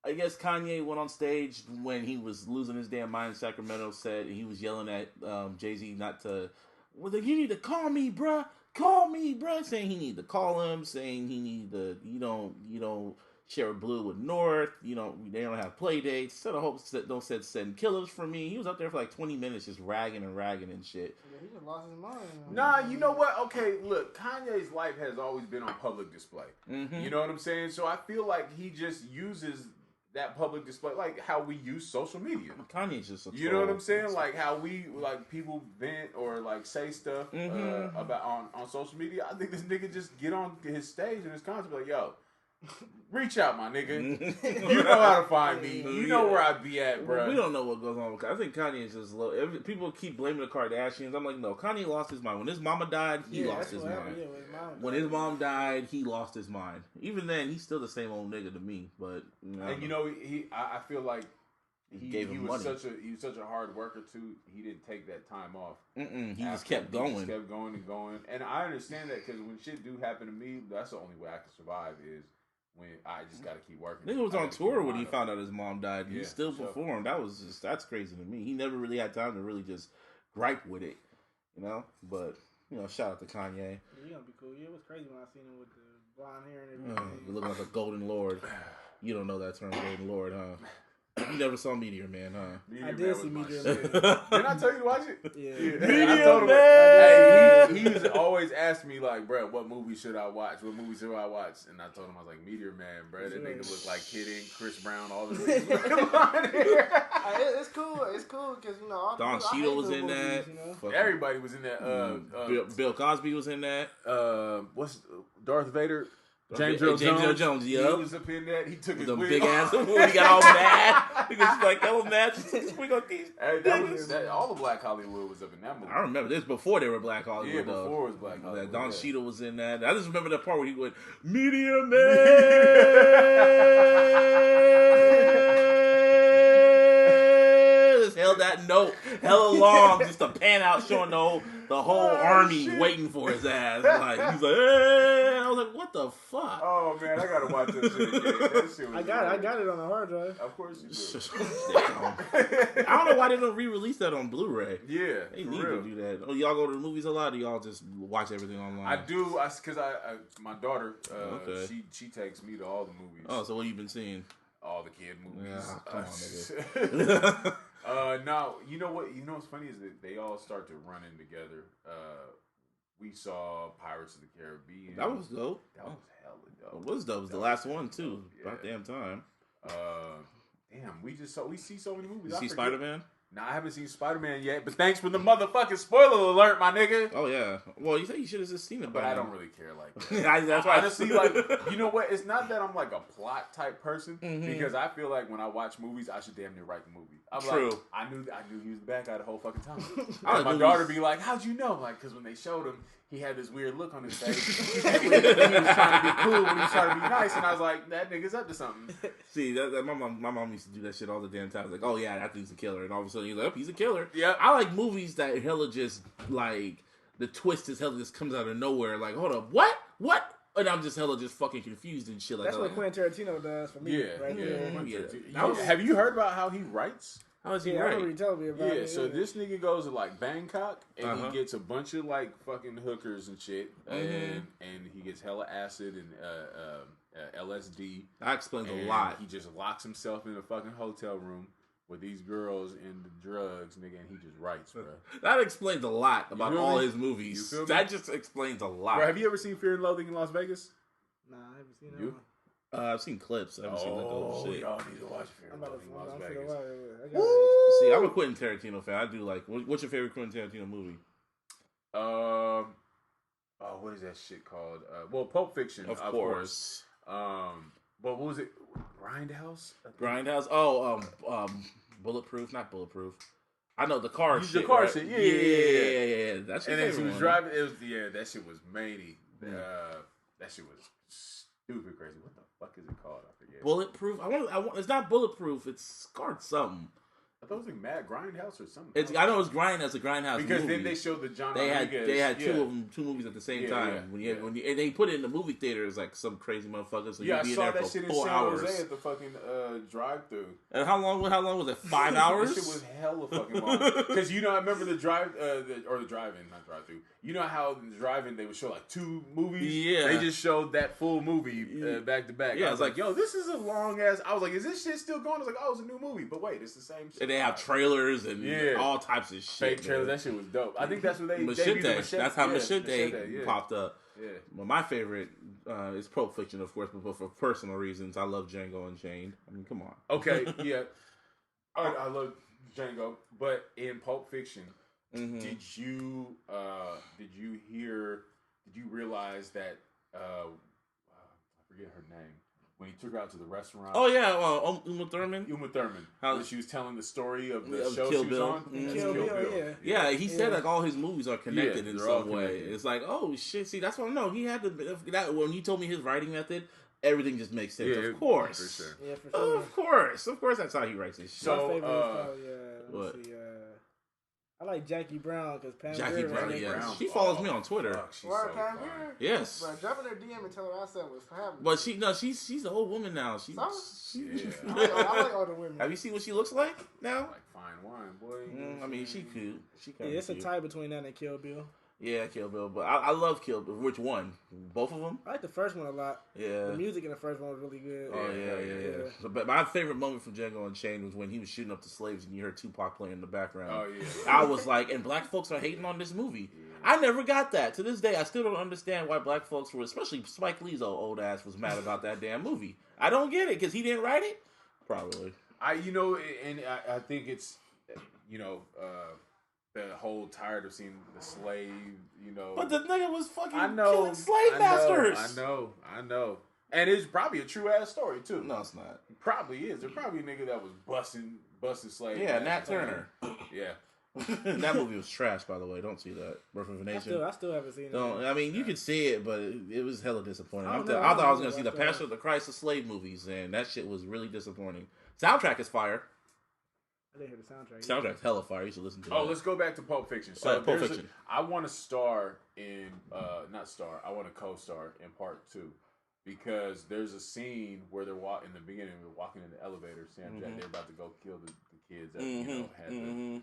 Kanye went on stage when he was losing his damn mind in Sacramento. Said he was yelling at Jay-Z not to. Well, you need to call me, bruh. call me, bro. Saying he need to call him. Saying he need to, you don't share blue with North. They don't have play dates. Said a whole don't said send killers for me. He was up there for like 20 minutes just ragging and shit. Yeah, he just lost his mind. Nah, you know what? Okay, look, Kanye's life has always been on public display. Mm-hmm. You know what I'm saying? So I feel like he just uses that public display, like how we use social media. Kanye's just a troll. You know what I'm saying? Like how we people vent or like say stuff about on social media. I think this nigga just get on his stage and his concert like, yo, reach out, my nigga. You know how to find me. You know where I be at, bro. Well, we don't know what goes on. I think Kanye is just low. People keep blaming the Kardashians. I'm like, no, Kanye lost his mind. When his mama died, he lost his mind. When his mom died, he lost his mind. Even then, he's still the same old nigga to me. But I feel like he was money. such a hard worker too. He didn't take that time off. He just kept going. He just kept going and going. And I understand that because when shit do happen to me, that's the only way I can survive is when I just got to keep working. Nigga was on tour when he found out his mom died. He still performed. That's crazy to me. He never really had time to really just gripe with it, But shout out to Kanye. Yeah, he gonna be cool. Yeah, it was crazy when I seen him with the blonde hair and everything. You looking like a golden lord. You don't know that term, golden lord, huh? You never saw Meteor Man, huh? I did see Meteor Man. Didn't I tell you to watch it? Yeah. Meteor Man! He used to always ask me, like, bro, what movie should I watch? What movie should I watch? And I told him, I was like, Meteor Man, bro. That nigga look like Kid Ink, Chris Brown, all the niggas. It's cool. It's cool because, Don Cheadle was in that. Everybody was in that. Bill Cosby was in that. What's Darth Vader? James Earl Jones, yeah. He was up in that. He took his wig big off. ass. He got all mad. He was like, hell mad. He took his wig off these. All the Black Hollywood was up in that movie. I remember this before they were Black Hollywood. Yeah, before it was Black Hollywood. Don Cheadle was in that. I just remember that part where he went, Meteor Man. Just held that note hella long, just to pan out, showing the whole army waiting for his ass. Like he's like, hey. I was like, what the fuck? Oh man, I gotta watch that shit again. That shit was I got it on the hard drive. Of course you do. Damn. I don't know why they don't re-release that on Blu-ray. Yeah, they need to do that. Oh, y'all go to the movies a lot, or y'all just watch everything online? I do, because my daughter, she takes me to all the movies. Oh, so what have you been seeing? All the kid movies. Yeah, come on, nigga. Now, you know what's funny is that they all start to run in together. We saw Pirates of the Caribbean. That was dope. That was hella dope. It was dope. It was the last one too. About damn time. Damn, we see so many movies. You see Spider-Man? Nah, I haven't seen Spider-Man yet, but thanks for the motherfucking spoiler alert, my nigga. Oh yeah. Well, you said you should have just seen it, but I don't really care like that. That's why. Honestly, like, you know what? It's not that I'm like a plot type person because I feel like when I watch movies, I should damn near write the movie. I'm True. Like, I knew he was the bad guy the whole fucking time. And my daughter be like, "How'd you know?" Like, because when they showed him, he had this weird look on his face. And he was trying to be cool when he was trying to be nice, and I was like, "That nigga's up to something." See, my mom used to do that shit all the damn time. Like, oh yeah, I think he's a killer, and all of a sudden he's like, oh, he's a killer. Yeah, I like movies that hella just like the twist is hella just comes out of nowhere. Like, hold up, what? And I'm just hella just fucking confused and shit. Like that's what Quentin Tarantino does for me. Have you heard about how he writes? How does he write? I remember you told me about it. So this nigga goes to like Bangkok and he gets a bunch of like fucking hookers and shit, and he gets hella acid and LSD. That explains a lot. He just locks himself in a fucking hotel room with these girls and the drugs, nigga, and he just writes, bro. That explains a lot about all his movies. That just explains a lot. Bro, have you ever seen Fear and Loathing in Las Vegas? Nah, I haven't seen that one. I've seen clips. I haven't seen like the whole shit. Y'all need to watch Fear and Loathing in Las Vegas. See, I'm a Quentin Tarantino fan. I do like. What's your favorite Quentin Tarantino movie? What is that shit called? Well, Pulp Fiction, of course. But what was it? Grindhouse? Oh, Bulletproof. Not Bulletproof. I know the car shit. The car right? shit. Yeah. That's your and then she was one. driving. It was that shit was many. That shit was stupid crazy. What the fuck is it called? I forget. Bulletproof. I want. It's not Bulletproof. It's scarred something. I thought it was like Mad Grindhouse or something. I know it's Grindhouse, a Grindhouse because movie. then they showed the John. They Rodriguez. had two movies at the same time. And they put it in the movie theaters like some crazy motherfucker. So I you'd be saw in there that for shit in 4 San hours. Jose at the fucking drive-through. And how long was it? 5 hours? That shit was hella fucking long. Because I remember the drive-in, not drive-through. You know how in the drive-in they would show like 2 movies. Yeah, they just showed that full movie back to back. Yeah, I was like, yo, this is a long ass. I was like, is this shit still going? I was like, oh, it's a new movie, but wait, it's the same shit. And they have trailers and all types of shit. Fake trailers. That shit was dope. I think that's what they debuted Machete. That's how Machete popped up. Yeah. Well, my favorite is Pulp Fiction, of course, but for personal reasons, I love Django Unchained. I mean, come on. Okay, yeah. I love Django, but in Pulp Fiction, did you realize that I forget her name when he took her out to the restaurant? Oh yeah, Uma Thurman. When she was telling the story of the show Kill she was Bill. on. Kill Bill, yeah. He said like all his movies are connected in some way. Connected. It's like, oh shit, see that's what I know. He had that when he told me his writing method, everything just makes sense. Of course, for sure. Yeah, for sure. Of course, that's how he writes his shit. My favorite is probably, what? I like Jackie Brown because Jackie Brown, Brown. she follows me on Twitter. She's so fine. Yes. But drop in her DM and tell her I said was happening. But she's an old woman now. I like older women. Have you seen what she looks like now? Like fine wine, boy. I mean, she cute. She kind it's a tie between that and Kill Bill. Yeah, Kill Bill. But I love Kill Bill. Which one? Both of them? I like the first one a lot. Yeah. The music in the first one was really good. Oh, yeah. So, but my favorite moment from Django Unchained was when he was shooting up the slaves and you heard Tupac playing in the background. Oh, yeah. I was like, and black folks are hating on this movie. Yeah. I never got that. To this day, I still don't understand why black folks were, especially Spike Lee's old ass, was mad about that damn movie. I don't get it, because he didn't write it? Probably. I think it's, the whole tired of seeing the slave, But the nigga was fucking killing slave masters. I know. And it's probably a true ass story too. No, it's not. It probably is. There's probably a nigga that was busting slaves. Yeah, Nat Turner. Yeah. That movie was trash, by the way. Don't see that. Birth of a Nation. I still haven't seen it. I mean, you could see it, but it was hella disappointing. I thought I was going to see the Passion of the Christ of Slave movies, and that shit was really disappointing. Soundtrack is fire. I didn't hear the soundtrack. Soundtrack's hella fire. You should listen to it. Oh, let's go back to Pulp Fiction. So Pulp Fiction. I want to star in, I want to co-star in part 2. Because there's a scene where they're in the beginning, they're walking in the elevator, Sam Jack, they're about to go kill the kids that, had the,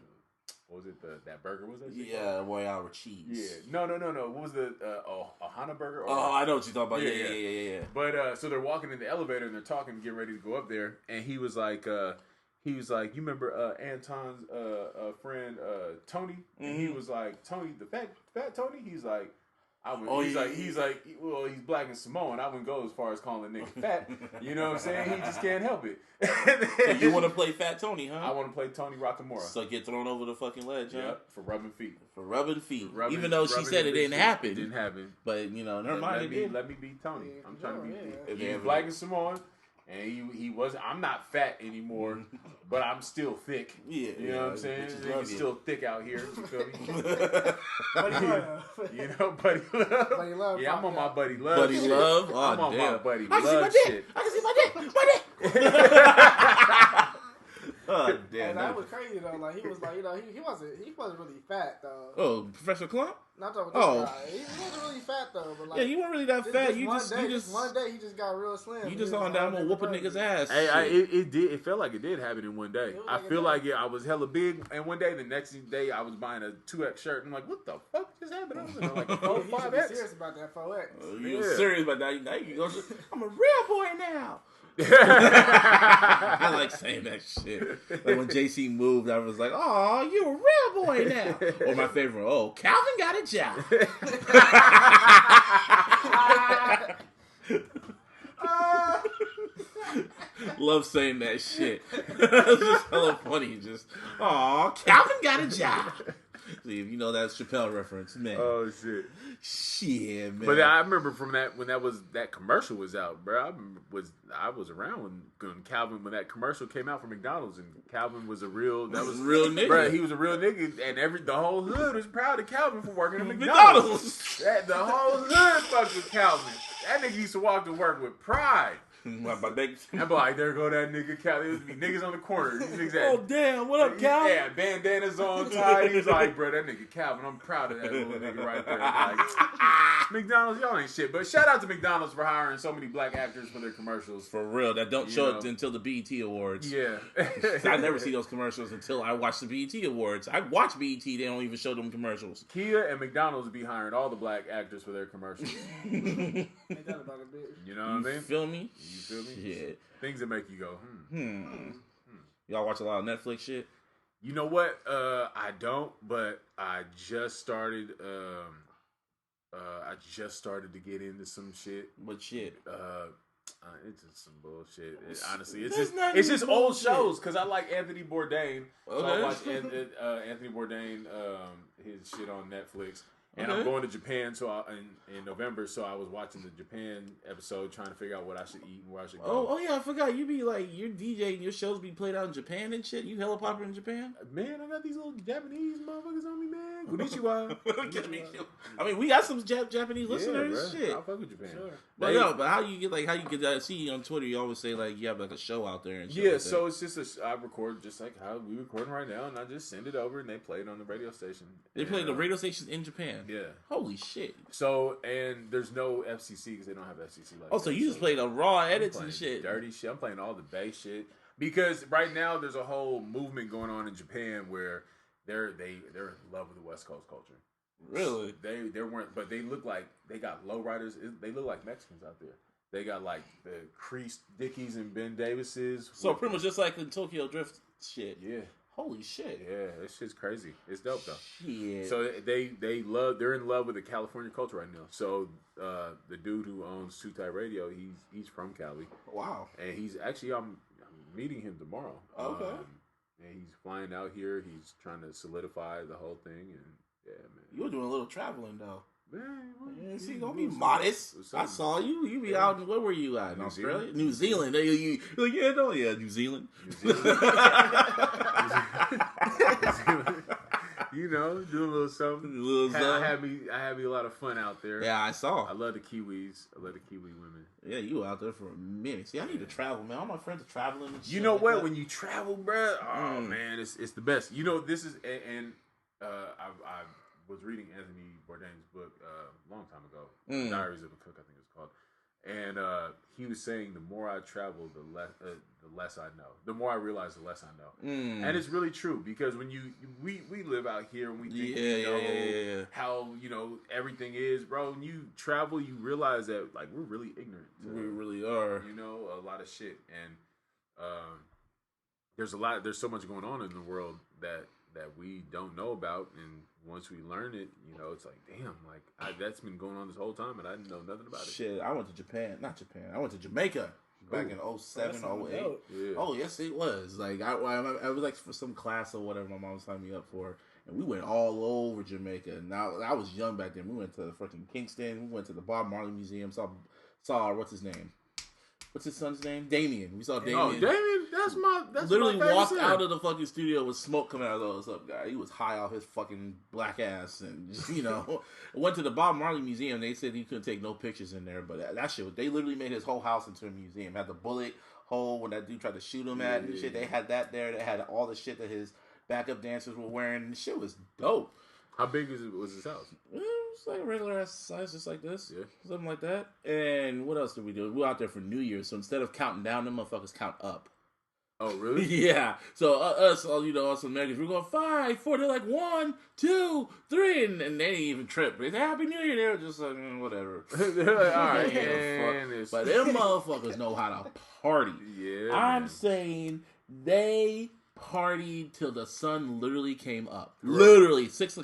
what was it, that burger? What was that shit? Yeah, Royale with cheese. Yeah. No. What was the, a Hana burger? I know what you're talking about. Yeah. But, so they're walking in the elevator and they're talking, getting ready to go up there. And he was like, you remember Anton's friend Tony? And he was like, Tony, the fat Tony? He's like, he's black and Samoan. I wouldn't go as far as calling the nigga fat. You know what I'm saying? He just can't help it. So you want to play Fat Tony, huh? I want to play Tony Rockamora. So get thrown over the fucking ledge, huh? Yep, for rubbing feet. Even though she said it didn't happen. It didn't happen. But, in her mind, it did. Let me beat Tony. I'm trying to beat Pete. He's black and Samoan. And he wasn't. I'm not fat anymore, but I'm still thick. Yeah, you know what I'm saying. He's still thick out here. You feel me? Buddy love. Yeah, I'm on my buddy love. Buddy shit. love. Oh, I'm on damn. my buddy love shit. I can see my dick. Oh damn! And that was crazy though. Like he was like, he wasn't really fat though. Oh, Professor Clump? Not talking about this guy. He wasn't really fat though. But like, yeah, you weren't really that fat. One day he just got real slim. You just on down gonna whoop a nigga's ass. Hey, it felt like it did happen in one day. I feel like I was hella big, and one day the next day I was buying a 2X shirt, and I'm like, what the fuck just happened? I was in like a 5X. Serious about that 4X. You serious about that? Now you go. I'm a real boy now. I like saying that shit. Like when JC moved, I was like, "Oh, you a real boy now." Or my favorite, "Oh, Calvin got a job." Love saying that shit. It's just hella funny. Just, "Oh, Calvin got a job." See, if you know that Chappelle reference, man. Oh shit, man. But I remember from when that commercial was out, bro. I was around when that commercial came out for McDonald's, and Calvin was real real nigga. Bro, he was a real nigga, and the whole hood was proud of Calvin for working at McDonald's. The whole hood fucked with Calvin. That nigga used to walk to work with pride. My neck. I'm like, there go that nigga Cal. There would be niggas on the corner. These niggas Oh damn! What up, Cal? Yeah, bandanas on tight. He was like, bro, that nigga Calvin. I'm proud of that little nigga right there. Like, McDonald's, y'all ain't shit. But shout out to McDonald's for hiring so many black actors for their commercials. For real, that don't show up until the BET Awards. Yeah. I never see those commercials until I watch the BET Awards. I watch BET, they don't even show them commercials. Kia and McDonald's be hiring all the black actors for their commercials. Ain't that about a bitch? You know what I mean? Feel me? You feel me? Yeah. Things that make you go, Y'all watch a lot of Netflix shit? You know what? I don't, but I just started. I just started to get into some shit. What shit? It's just some bullshit. Honestly, it's just old shows because I like Anthony Bourdain. Okay. So I watched Anthony Bourdain his shit on Netflix. And I'm going to Japan in November, so I was watching the Japan episode, trying to figure out what I should eat and where I should go. Oh yeah, I forgot. You be like, your DJ and your shows be played out in Japan and shit? You hella popular in Japan? Man, I got these little Japanese motherfuckers on me, man. Konnichiwa. I mean, we got some Japanese listeners. Bro. Shit. I'll fuck with Japan. Sure. But how you get that? See you on Twitter, you always say like you have like a show out there and shit. Yeah, like so it's just I record just like how we recording right now, and I just send it over and they play it on the radio station. They play the radio stations in Japan. Yeah. Holy shit. So, and there's no FCC because they don't have FCC like so you just play the raw edits and shit. Dirty shit. I'm playing all the bass shit. Because right now there's a whole movement going on in Japan where they're in love with the West Coast culture. Really? They weren't, but they look like they got lowriders. They look like Mexicans out there. They got like the creased Dickies and Ben Davises. So pretty much just like the Tokyo Drift shit. Yeah. Holy shit. Yeah, this shit's crazy. It's dope though. Shit. So they're in love with the California culture right now. So the dude who owns Two Tight Radio, he's from Cali. Wow. And he's actually I'm meeting him tomorrow. Okay. And he's flying out here. He's trying to solidify the whole thing. And yeah, man. You were doing a little traveling though. Man, see, don't be modest. I saw you. You be out. Where were you at? In Australia? New Zealand. New Zealand. You know, doing a little something. I had me a lot of fun out there. Yeah, I saw. I love the Kiwis. I love the Kiwi women. Yeah, you were out there for a minute. See, I need to travel, man. All my friends are traveling. And you know what? When you travel, bro, oh man, it's the best. You know, this is I was reading Anthony Bourdain's book a long time ago, Diaries of a Cook, I think it's called, and he was saying the more I travel, the less I know. The more I realize, the less I know, and it's really true because when we live out here and we think we know how everything is, bro. When you travel, you realize that like we're really ignorant. We really are. You know, a lot of shit, and there's so much going on in the world that we don't know about, and once we learn it, it's like, damn, like that's been going on this whole time, and I didn't know nothing about it. Shit, I went to Japan, I went to Jamaica back in 07, 08. Yeah. Oh, yes, it was. Like I was like for some class or whatever my mom signed me up for, and we went all over Jamaica. Now I was young back then. We went to fucking Kingston. We went to the Bob Marley Museum. Saw what's his name? What's his son's name? Damien. We saw Damien. Oh, Damien, that's literally my walked son. out of the fucking studio with smoke coming out of those up guy. He was high off his fucking black ass, and just, went to the Bob Marley Museum. They said he couldn't take no pictures in there, but that shit. They literally made his whole house into a museum. Had the bullet hole when that dude tried to shoot him at and shit. They had that there. They had all the shit that his backup dancers were wearing. The shit was dope. How big was his house? It's like a regular ass size, just like this. Yeah. Something like that. And what else did we do? We were out there for New Year's, so instead of counting down, them motherfuckers count up. Oh, really? Yeah. So us Americans, we're going 5, 4. They're like 1, 2, 3, and they didn't even trip. They said Happy New Year. They were just like whatever. They're like, all right, but them motherfuckers know how to party. Yeah. I'm saying they partied till the sun literally came up. Right. Literally 6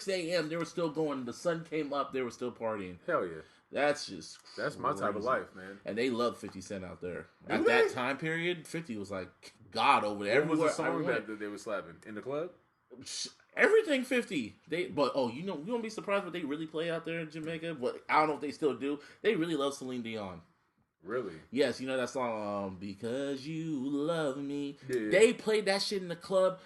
a.m. They were still going. The sun came up. They were still partying. Hell yeah. That's just that's my type of life, man. And they love 50 Cent out there. At that time period, 50 was like God over there. What was the song that they were slapping in the club? Everything 50. You won't be surprised what they really play out there in Jamaica. But I don't know if they still do. They really love Celine Dion. Really? Yes, you know that song, Because You Love Me. Yeah. They played that shit in the club.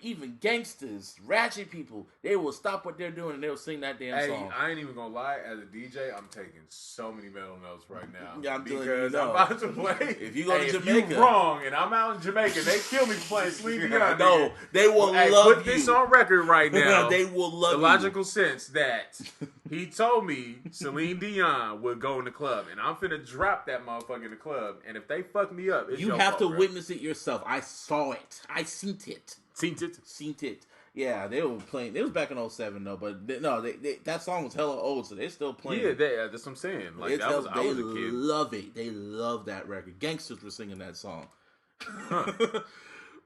Even gangsters, ratchet people, they will stop what they're doing and they'll sing that damn song. I ain't even gonna lie. As a DJ, I'm taking so many mental notes right now. Yeah, I'm because I'm about to play. If you go to Jamaica, if you wrong, and I'm out in Jamaica, they kill me for playing Celine Dion. No, they will love put you. This on record right now. They will love the you. logical sense that he told me Celine Dion would go in the club, and I'm finna drop that motherfucker in the club. And if they fuck me up, it's you your have fault, to bro. witness it yourself. I saw it. I seen it. Seen it. Yeah, they were playing. It was back in 2007 though, but that song was hella old, so they're still playing. Yeah, that's what I'm saying. Like I was a kid. Love it. They love that record. Gangsters were singing that song. Huh.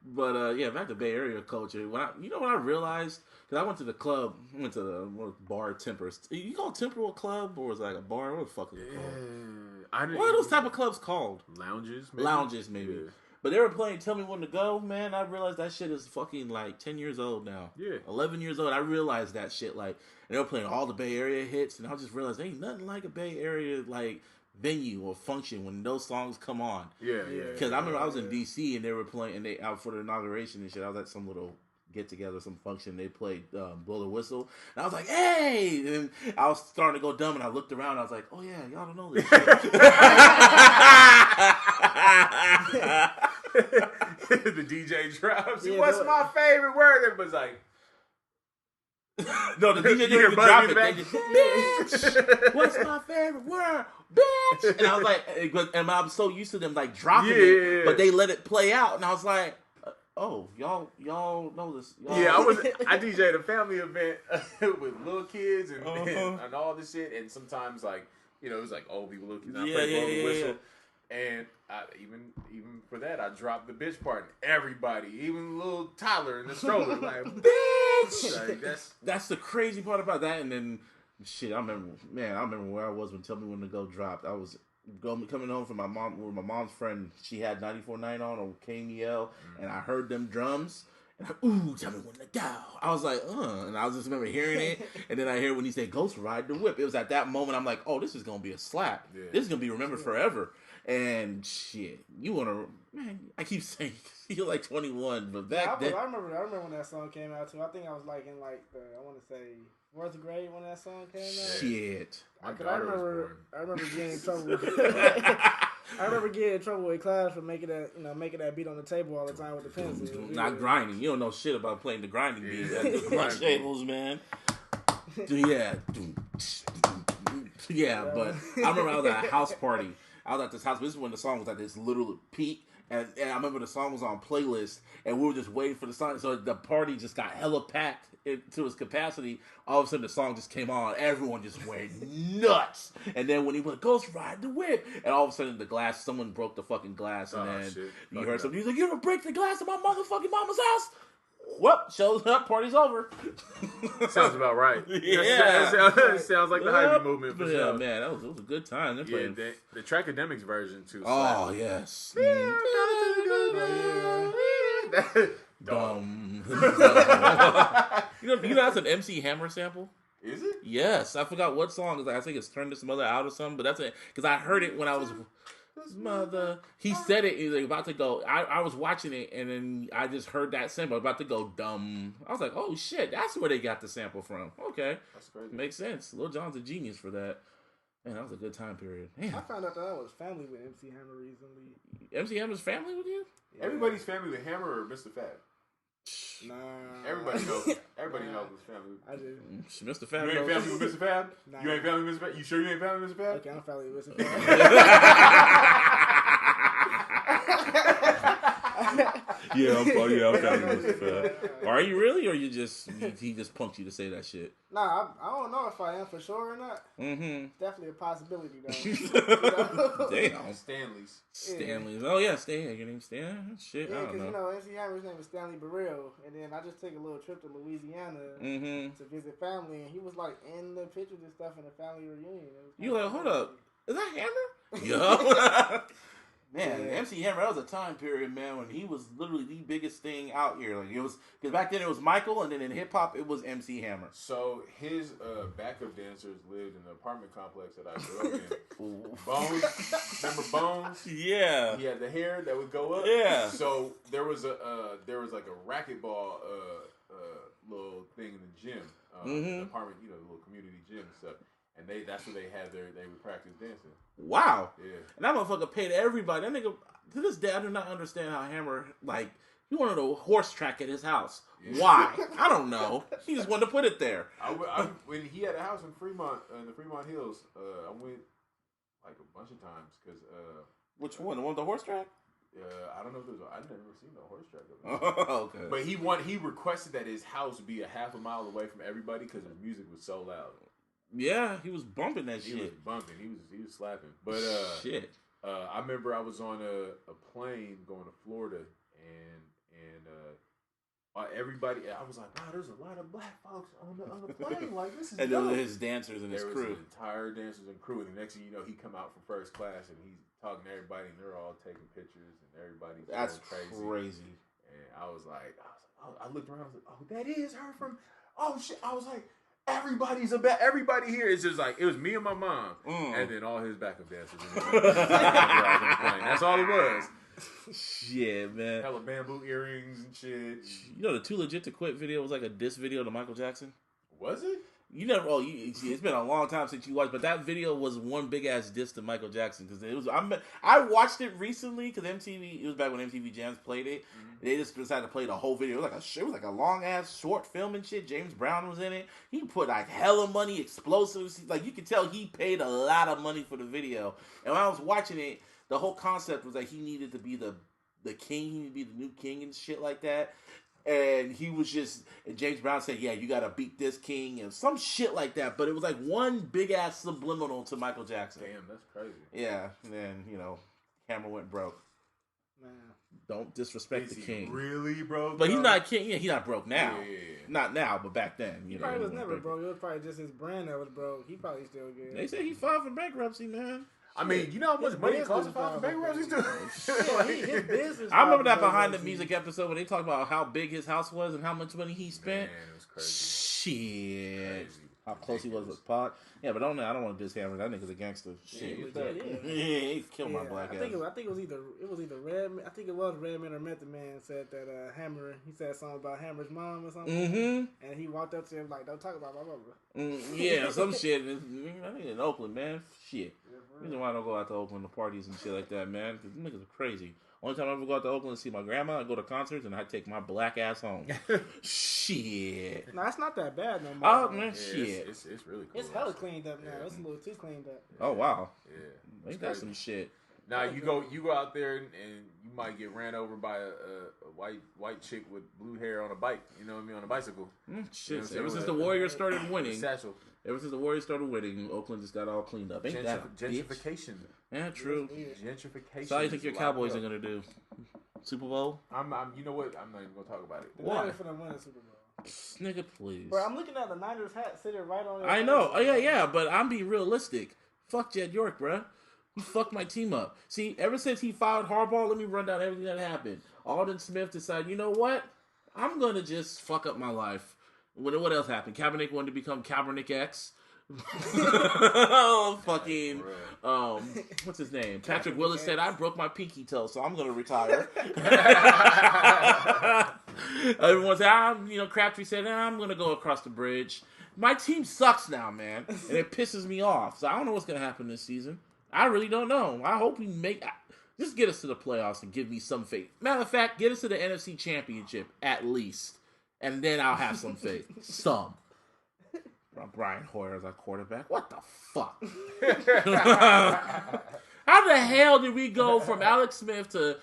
But yeah, back to Bay Area culture. When I realized, because I went to the club, went to the bar Temper. You call Temper a club or is it like a bar? What the fuck is it called? What are those type of clubs called? Lounges, maybe. Yeah. But they were playing Tell Me When to Go, man. I realized that shit is fucking like 10 years old now. Yeah. 11 years old. I realized that shit. Like, and they were playing all the Bay Area hits, and I just realized there ain't nothing like a Bay Area like venue or function when those songs come on. Yeah. Because I remember I was in DC and they were playing, and they out for the inauguration and shit. I was at some little get together, some function. They played Blow the Whistle, and I was like, "Hey!" And I was starting to go dumb, and I looked around. And I was like, "Oh yeah, y'all don't know this shit." The DJ drops. Yeah, what's my favorite word? Everybody's like, no, the DJ didn't even drop it. Bitch, what's my favorite word? Bitch. And I was like, and I'm so used to them like dropping it, but they let it play out, and I was like, oh, y'all know this. Y'all. Yeah, I DJ'd a family event with little kids and all this shit, and sometimes like it was like old people, little kids. And I played Blow the Whistle. And even for that, I dropped the bitch part. And everybody, even little toddler in the stroller, like bitch. Like, that's the crazy part about that. And then shit, I remember where I was when Tell Me When to Go dropped. I was coming home from my mom's friend. She had 94.9 on KMEL, and I heard them drums. And ooh, tell me when to go. I was like, and I just remember hearing it. And then I hear when he said, Ghost Ride the Whip. It was at that moment I'm like, oh, this is going to be a slap. Yeah. This is going to be remembered forever. And shit, you want to, man, I keep saying you're like 21, but back then. I remember when that song came out too. I think I was like in like I want to say 4th grade when that song came out. Shit. I remember getting in trouble. I remember getting in trouble with class for making that beat on the table all the time with the pencil. Not grinding. You don't know shit about playing the grinding beat at the crunch tables, man. Yeah. Yeah, but I remember I was at a house party. I was at this house. This is when the song was at this little peak. And I remember the song was on playlist. And we were just waiting for the song. So the party just got hella packed to its capacity. All of a sudden the song just came on. Everyone just went nuts. And then when he went, Ghost Ride the Whip. And all of a sudden someone broke the fucking glass. And then you heard something. He's like, you gonna break the glass in my motherfucking mama's house? Whoop, shows up, party's over. Sounds about right. Yeah. Sounds like the hype movement for sure. Man, it was a good time. The Trackademics version too. Oh, yes. Dumb. You know that's an MC Hammer sample? Is it? Yes. I forgot what song. I think it's Turn This Mother Out or something, but that's it. Because I heard it when I was... Mother. He said it. He was like about to go. I was watching it, and then I just heard that sample about to go dumb. I was like, oh shit, that's where they got the sample from. Okay, that's crazy. Makes sense. Lil Jon's a genius for that. Man, that was a good time period. Man. I found out that I was family with MC Hammer recently. MC Hammer's family with you? Yeah. Everybody's family with Hammer or Mr. Fab? Nah. Everybody knows. Everybody knows his family. I do. Mr. Fab. You ain't family with Mr. Fab? Nah. You ain't family with Mr. Fab? You sure you ain't family with Mr. Fab? Okay, I'm family with Mr. Fab. Yeah, I'm family with Mr. Fab. Are you really, or he just punked you to say that shit? Nah, I don't know if I am for sure or not. Mm-hmm. Definitely a possibility though. Damn. Stanley's. Stanley's. Oh yeah, Stan. Your name's Stan? Shit, yeah, I don't know. Because MC Hammer's name is Stanley Burrell, and then I just took a little trip to Louisiana to visit family, and he was like in the pictures and stuff in the family reunion. You like, hold up, is that Hammer? Yeah. Man, MC Hammer, that was a time period, man, when he was literally the biggest thing out here. Like, it was, because back then it was Michael, and then in hip hop it was MC Hammer. So his backup dancers lived in the apartment complex that I grew up in. Bones, remember Bones? Yeah. He had the hair that would go up. Yeah. So there was like a racquetball little thing in the gym, the apartment, the little community gym and stuff. And that's where they would practice dancing. Wow. Yeah. And that motherfucker paid everybody. That nigga, to this day, I do not understand how Hammer, like, he wanted a horse track at his house. Yeah. Why? I don't know. He just wanted to put it there. When he had a house in Fremont, in the Fremont Hills, I went like a bunch of times because. Which one? The one with the horse track? I don't know if there's. I've never seen no horse track. Okay. But he requested that his house be a half a mile away from everybody because his music was so loud. Yeah, he was bumping that shit. He was bumping. He was slapping. But shit. I remember I was on a plane going to Florida, and everybody. I was like, wow, there's a lot of black folks on the plane. Like, this is and dope. then his dancers and his crew. There was an entire dancers and crew. And the next thing you know, he come out from first class and he's talking to everybody, and they're all taking pictures, and everybody's that's crazy. And I was like, oh, I looked around. I was like, oh, that is her from. Oh shit! I was like. Everybody here is just like, it was me and my mom, and then all his backup dancers. That's all it was. Shit, man. Hella bamboo earrings and shit. You know, the Too Legit to Quit video was like a diss video to Michael Jackson? Was it? You never. Oh, it's been a long time since you watched, but that video was one big ass diss to Michael Jackson because it was. I watched it recently because MTV. It was back when MTV Jams played it. Mm-hmm. They just decided to play the whole video. It was like a long ass short film and shit. James Brown was in it. He put like hella money, explosives. Like you could tell he paid a lot of money for the video. And when I was watching it, the whole concept was like he needed to be the king. He needed to be the new king and shit like that. And he was just, and James Brown said, yeah, you got to beat this king and some shit like that. But it was like one big ass subliminal to Michael Jackson. Damn, that's crazy. Yeah. And then, camera went broke. Man. Don't disrespect the king. Really, bro? But he's not king. Yeah, he's not broke now. Yeah. Not now, but back then. He probably was never broke. It was probably just his brand that was broke. He probably still good. They say he filed for bankruptcy, man. I mean, you know how much money it costs to file for bankruptcy too? His business. I remember that behind the music episode when they talked about how big his house was and how much money he spent. Man, it was crazy. Shit. Crazy. How close he was with Pac. Yeah, but I don't want to diss Hammer. That nigga's a gangster. Shit. He killed my black ass. I think it was either Redman. I think it was Redman or Method Man said that Hammer. He said something about Hammer's mom or something. Mm-hmm. And he walked up to him like, "Don't talk about my mama." Yeah, some shit. I think in Oakland, man. Shit. Reason why I don't go out to Oakland to parties and shit like that, man. Because niggas are crazy. Only time I ever go out to Oakland to see my grandma, I go to concerts and I take my black ass home. Shit. No, it's not that bad no more. Oh, man, yeah, shit. It's really cool. It's hella cleaned up now. It's a little too cleaned up. Oh, wow. Yeah. Ain't that some shit? Now, you go out there and you might get ran over by a white chick with blue hair on a bike. You know what I mean? On a bicycle. Shit. Ever since the Warriors started winning. Ever since the Warriors started winning, Oakland just got all cleaned up. Ain't that gentrification? Yeah, true. Gentrification. So how do you think your Cowboys are gonna do? Super Bowl? I'm. You know what? I'm not even gonna talk about it. The Niners finna win the Super Bowl. Nigga, please. Bro, I'm looking at the Niners hat sitting right on. I know. Oh yeah. But I'm being realistic. Fuck Jed York, bruh. He fucked my team up. See, ever since he fired Harbaugh, let me run down everything that happened. Alden Smith decided, you know what? I'm gonna just fuck up my life. What else happened? Kaepernick wanted to become Kaepernick X. Fucking what's his name? Patrick Willis said I broke my pinky toe, so I'm gonna retire. Everyone said, Crabtree said I'm gonna go across the bridge. My team sucks now, man, and it pisses me off. So I don't know what's gonna happen this season. I really don't know. I hope we just get us to the playoffs and give me some faith. Matter of fact, get us to the NFC Championship at least, and then I'll have some faith. Some. Brian Hoyer as our quarterback. What the fuck? How the hell did we go from Alex Smith to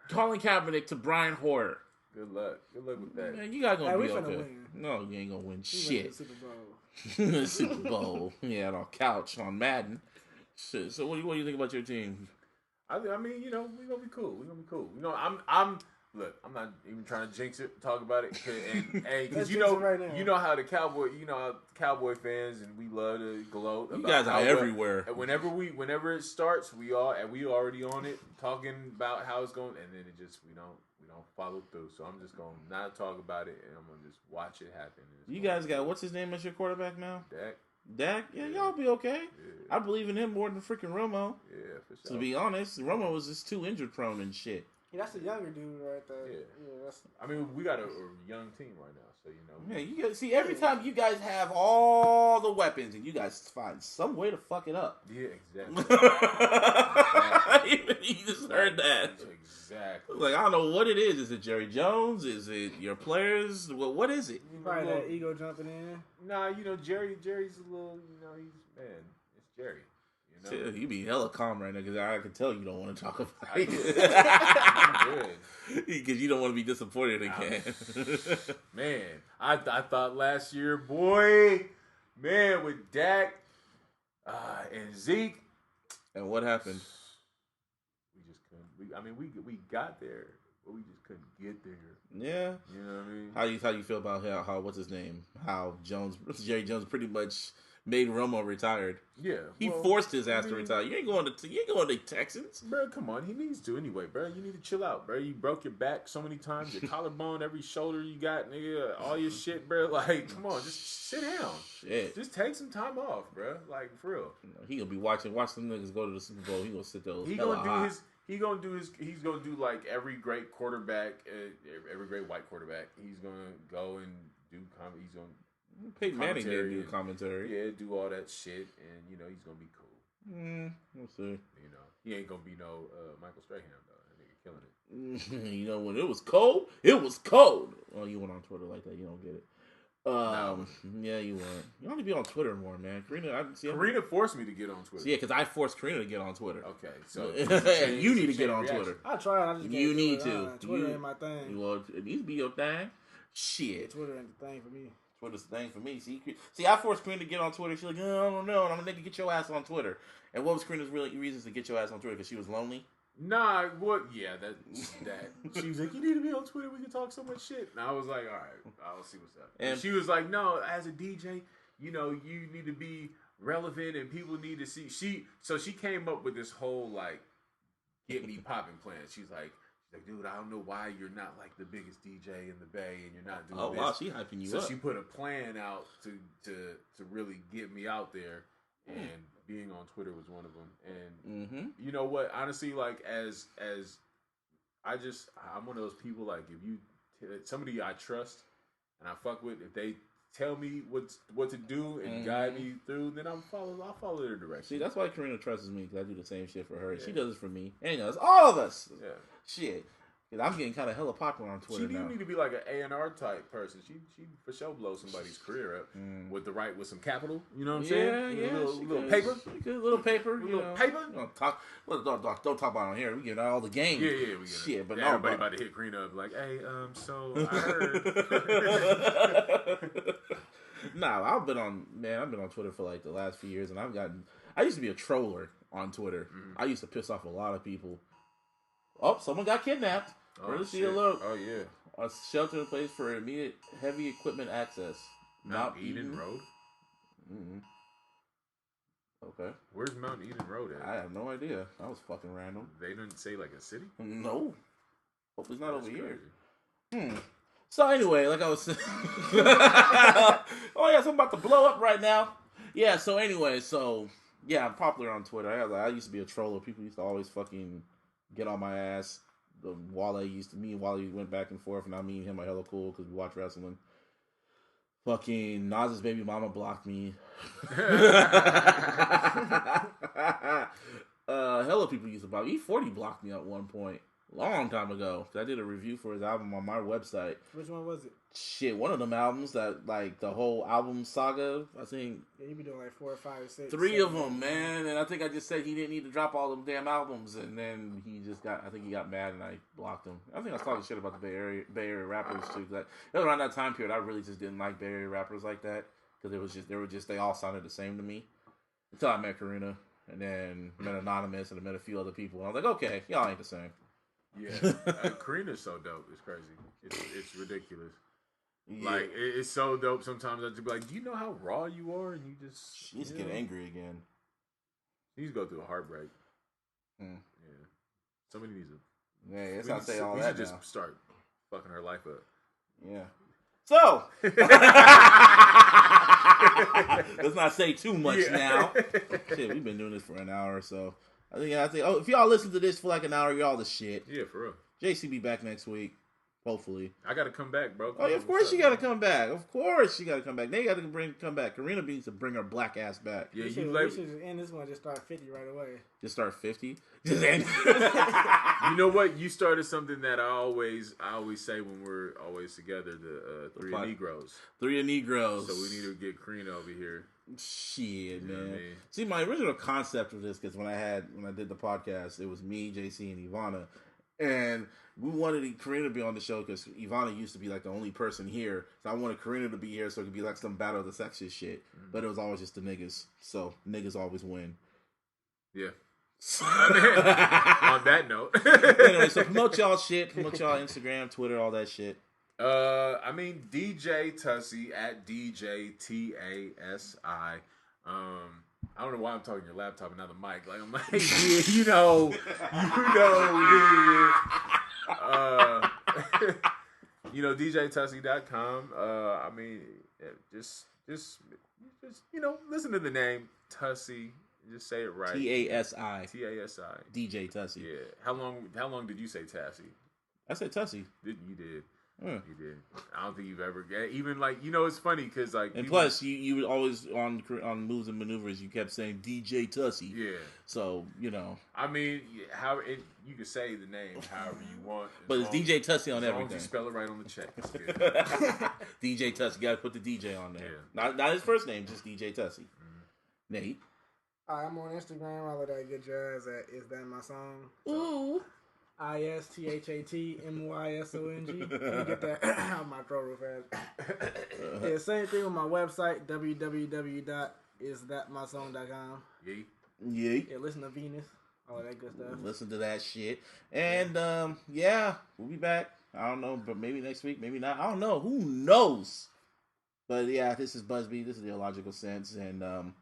Colin Kaepernick to Brian Hoyer? Good luck with that. Man, you guys gonna be okay. Win. No, you ain't gonna win shit. Win the Super Bowl. Super Bowl. Yeah, on couch on Madden. Shit. So what do you think about your team? I mean, we're gonna be cool. I'm look, I'm not even trying to jinx it, talk about it, and hey, because Let's jinx it right now. you know how Cowboy fans, and we love to gloat. You about guys how are everywhere. And whenever it starts, we already on it, talking about how it's going, and then it just we don't follow through. So I'm just gonna not talk about it, and I'm gonna just watch it happen. You guys got what's his name as your quarterback now? Dak. Yeah, y'all be okay. Yeah. I believe in him more than freaking Romo. Yeah, for sure. To be honest, Romo was just too injured prone and shit. Yeah, that's a younger dude right there. Yeah. I mean, we got a young team right now, so you know. Yeah, you guys see every time you guys have all the weapons and you guys find some way to fuck it up. Yeah, exactly. You just heard that. Exactly. Like, I don't know what it is. Is it Jerry Jones? Is it your players? What is it? Probably that ego jumping in. Nah, Jerry's a little, it's Jerry. You be hella calm right now because I can tell you don't want to talk about it. Because you don't want to be disappointed again. Man, I thought last year, boy, with Dak and Zeke. And what happened? We just couldn't. We got there, but we just couldn't get there. Yeah. You know what I mean? How you feel about how what's his name? How Jerry Jones pretty much made Romo retired. Yeah, he forced his ass to retire. You ain't going to Texans, bro. Come on, he needs to anyway, bro. You need to chill out, bro. You broke your back so many times, your collarbone, every shoulder you got, nigga, all your shit, bro. Like, come on, just sit down. Shit, just take some time off, bro. Like, for real. He gonna be watch them niggas go to the Super Bowl. He gonna sit there. He's gonna do like every great quarterback, every great white quarterback. He's gonna go and do comedy. He's gonna. Peyton Manning did do commentary. Yeah, do all that shit, and he's gonna be cool. We'll see. He ain't gonna be no Michael Strahan though. That nigga killing it. When it was cold, it was cold. Well, you went on Twitter like that, you don't get it. No. Yeah, you weren't. You ought to be on Twitter more, man. Karina forced me to get on Twitter. Yeah, because I forced Karina to get on Twitter. Okay, so you need to get on Twitter. I tried. I just you need to. Twitter ain't my thing. Well, it needs to be your thing. Shit. Twitter ain't the thing for me. Twitter's the thing for me. See, I forced Karina to get on Twitter. She's like, I don't know. And I'm like, nigga, get your ass on Twitter. And what was Karina's reasons to get your ass on Twitter? Because she was lonely? Nah, what? Yeah, that. She was like, you need to be on Twitter. We can talk so much shit. And I was like, all right, I'll see what's up. And she was like, no, as a DJ, you need to be relevant and people need to see. So she came up with this whole, like, get me popping plan. She's like, dude, I don't know why you're not like the biggest DJ in the Bay and you're not doing this. Oh, wow, she hyping you up. So she put a plan out to really get me out there, and being on Twitter was one of them. And you know what? Honestly, like as I'm one of those people, like if somebody I trust and I fuck with, if they tell me what to do and guide me through, then I'll follow their direction. See, that's why Karina trusts me, because I do the same shit for her. Yeah. She does it for me. And it's all of us. Yeah. Shit. I'm getting kind of hella popular on Twitter now. She need to be like an A&R type person. She for sure blow somebody's career up with some capital. You know what I'm saying? Yeah, little paper. Little paper. Paper. Don't talk about it on here. We get all the games. Yeah, we get shit. It. But yeah, no, everybody about to hit Karina up like, hey, so I heard. Nah, I've been on Twitter for like the last few years, and I used to be a troller on Twitter. I used to piss off a lot of people. Oh, someone got kidnapped. Oh, see a look. Oh, yeah. A shelter in place for immediate heavy equipment access. Mount Eden Road? Okay. Where's Mount Eden Road at? I have no idea. That was fucking random. They didn't say like a city? No. Hopefully it's not over crazy. Here. So anyway, like I was saying. Oh yeah, so I'm about to blow up right now. Yeah, so anyway, yeah, I'm popular on Twitter. I used to be a troller. People used to always fucking get on my ass. Me and Wally went back and forth, and me and him are hella cool because we watch wrestling. Fucking Nas's baby mama blocked me. Hella people used to block me. E40 blocked me at one point. Long time ago. I did a review for his album on my website. Which one was it? Shit, one of them albums that, like, the whole album saga, I think. Yeah, you be doing like 4 or 5 or 6. 3 of them, man. And I think I just said he didn't need to drop all them damn albums. And then I think he got mad and I blocked him. I think I was talking shit about the Bay Area rappers, too. Cause around that time period, I really just didn't like Bay Area rappers like that. Because they all sounded the same to me. Until I met Karina. And then met Anonymous and I met a few other people. And I was like, okay, y'all ain't the same. Yeah, Karina's so dope. It's crazy. It's ridiculous. Yeah. Like it's so dope. Sometimes I just be like, "Do you know how raw you are?" And you just she's getting angry again. She's go through a heartbreak. Yeah, somebody needs to. Yeah, that's how I say all that. We should just start fucking her life up. Yeah. So let's not say too much now. Shit, we've been doing this for an hour or so. I think. Oh, if y'all listen to this for like an hour, y'all the shit. Yeah, for real. JC be back next week. Hopefully. I gotta come back, bro. Oh, yeah, of course she gotta come back. Of course she gotta come back. They gotta come back. Karina needs to bring her black ass back. Yeah, we should just end this one. Just start 50 right away. Just start 50. Just end. You know what? You started something that I always say when we're always together. The Three of Negroes. Three of Negroes. So we need to get Karina over here. Shit, man. I mean? See, my original concept of this, because when I did the podcast, it was me, JC, and Ivana, and we wanted Karina to be on the show because Ivana used to be like the only person here. So I wanted Karina to be here so it could be like some battle of the sexes shit. But it was always just the niggas. So niggas always win. Yeah. On that note. Anyway, so promote y'all shit. Promote y'all Instagram, Twitter, all that shit. DJ Tasi at DJ Tasi. I don't know why I'm talking your laptop and not the mic. Like I'm like, yeah, you know. DJTasi.com. I mean, just listen to the name Tasi. Just say it right. Tasi. Tasi. DJ Tasi. Yeah. How long did you say Tasi? I said Tasi. You did. You did. I don't think you've ever even like it's funny because like and plus you would always on Moves and Maneuvers you kept saying DJ Tasi. Yeah. So I mean you can say the name however you want, but it's DJ Tasi on everything. As long as you spell it right on the check. DJ Tasi, you gotta put the DJ on there. Yeah. Not his first name, just DJ Tasi. Nate. I'm on Instagram. All of that good jazz. Is that my song? Ooh. ISTHATMYSONG. Let me get that out my throat real fast. Yeah, same thing with my website, www.isthatmysong.com. Yeah, listen to Venus. All of that good stuff. Listen to that shit. And, we'll be back. I don't know, but maybe next week, maybe not. I don't know. Who knows? But, yeah, this is Busby. This is The Illogical Sense. And,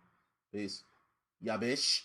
peace. Yabish.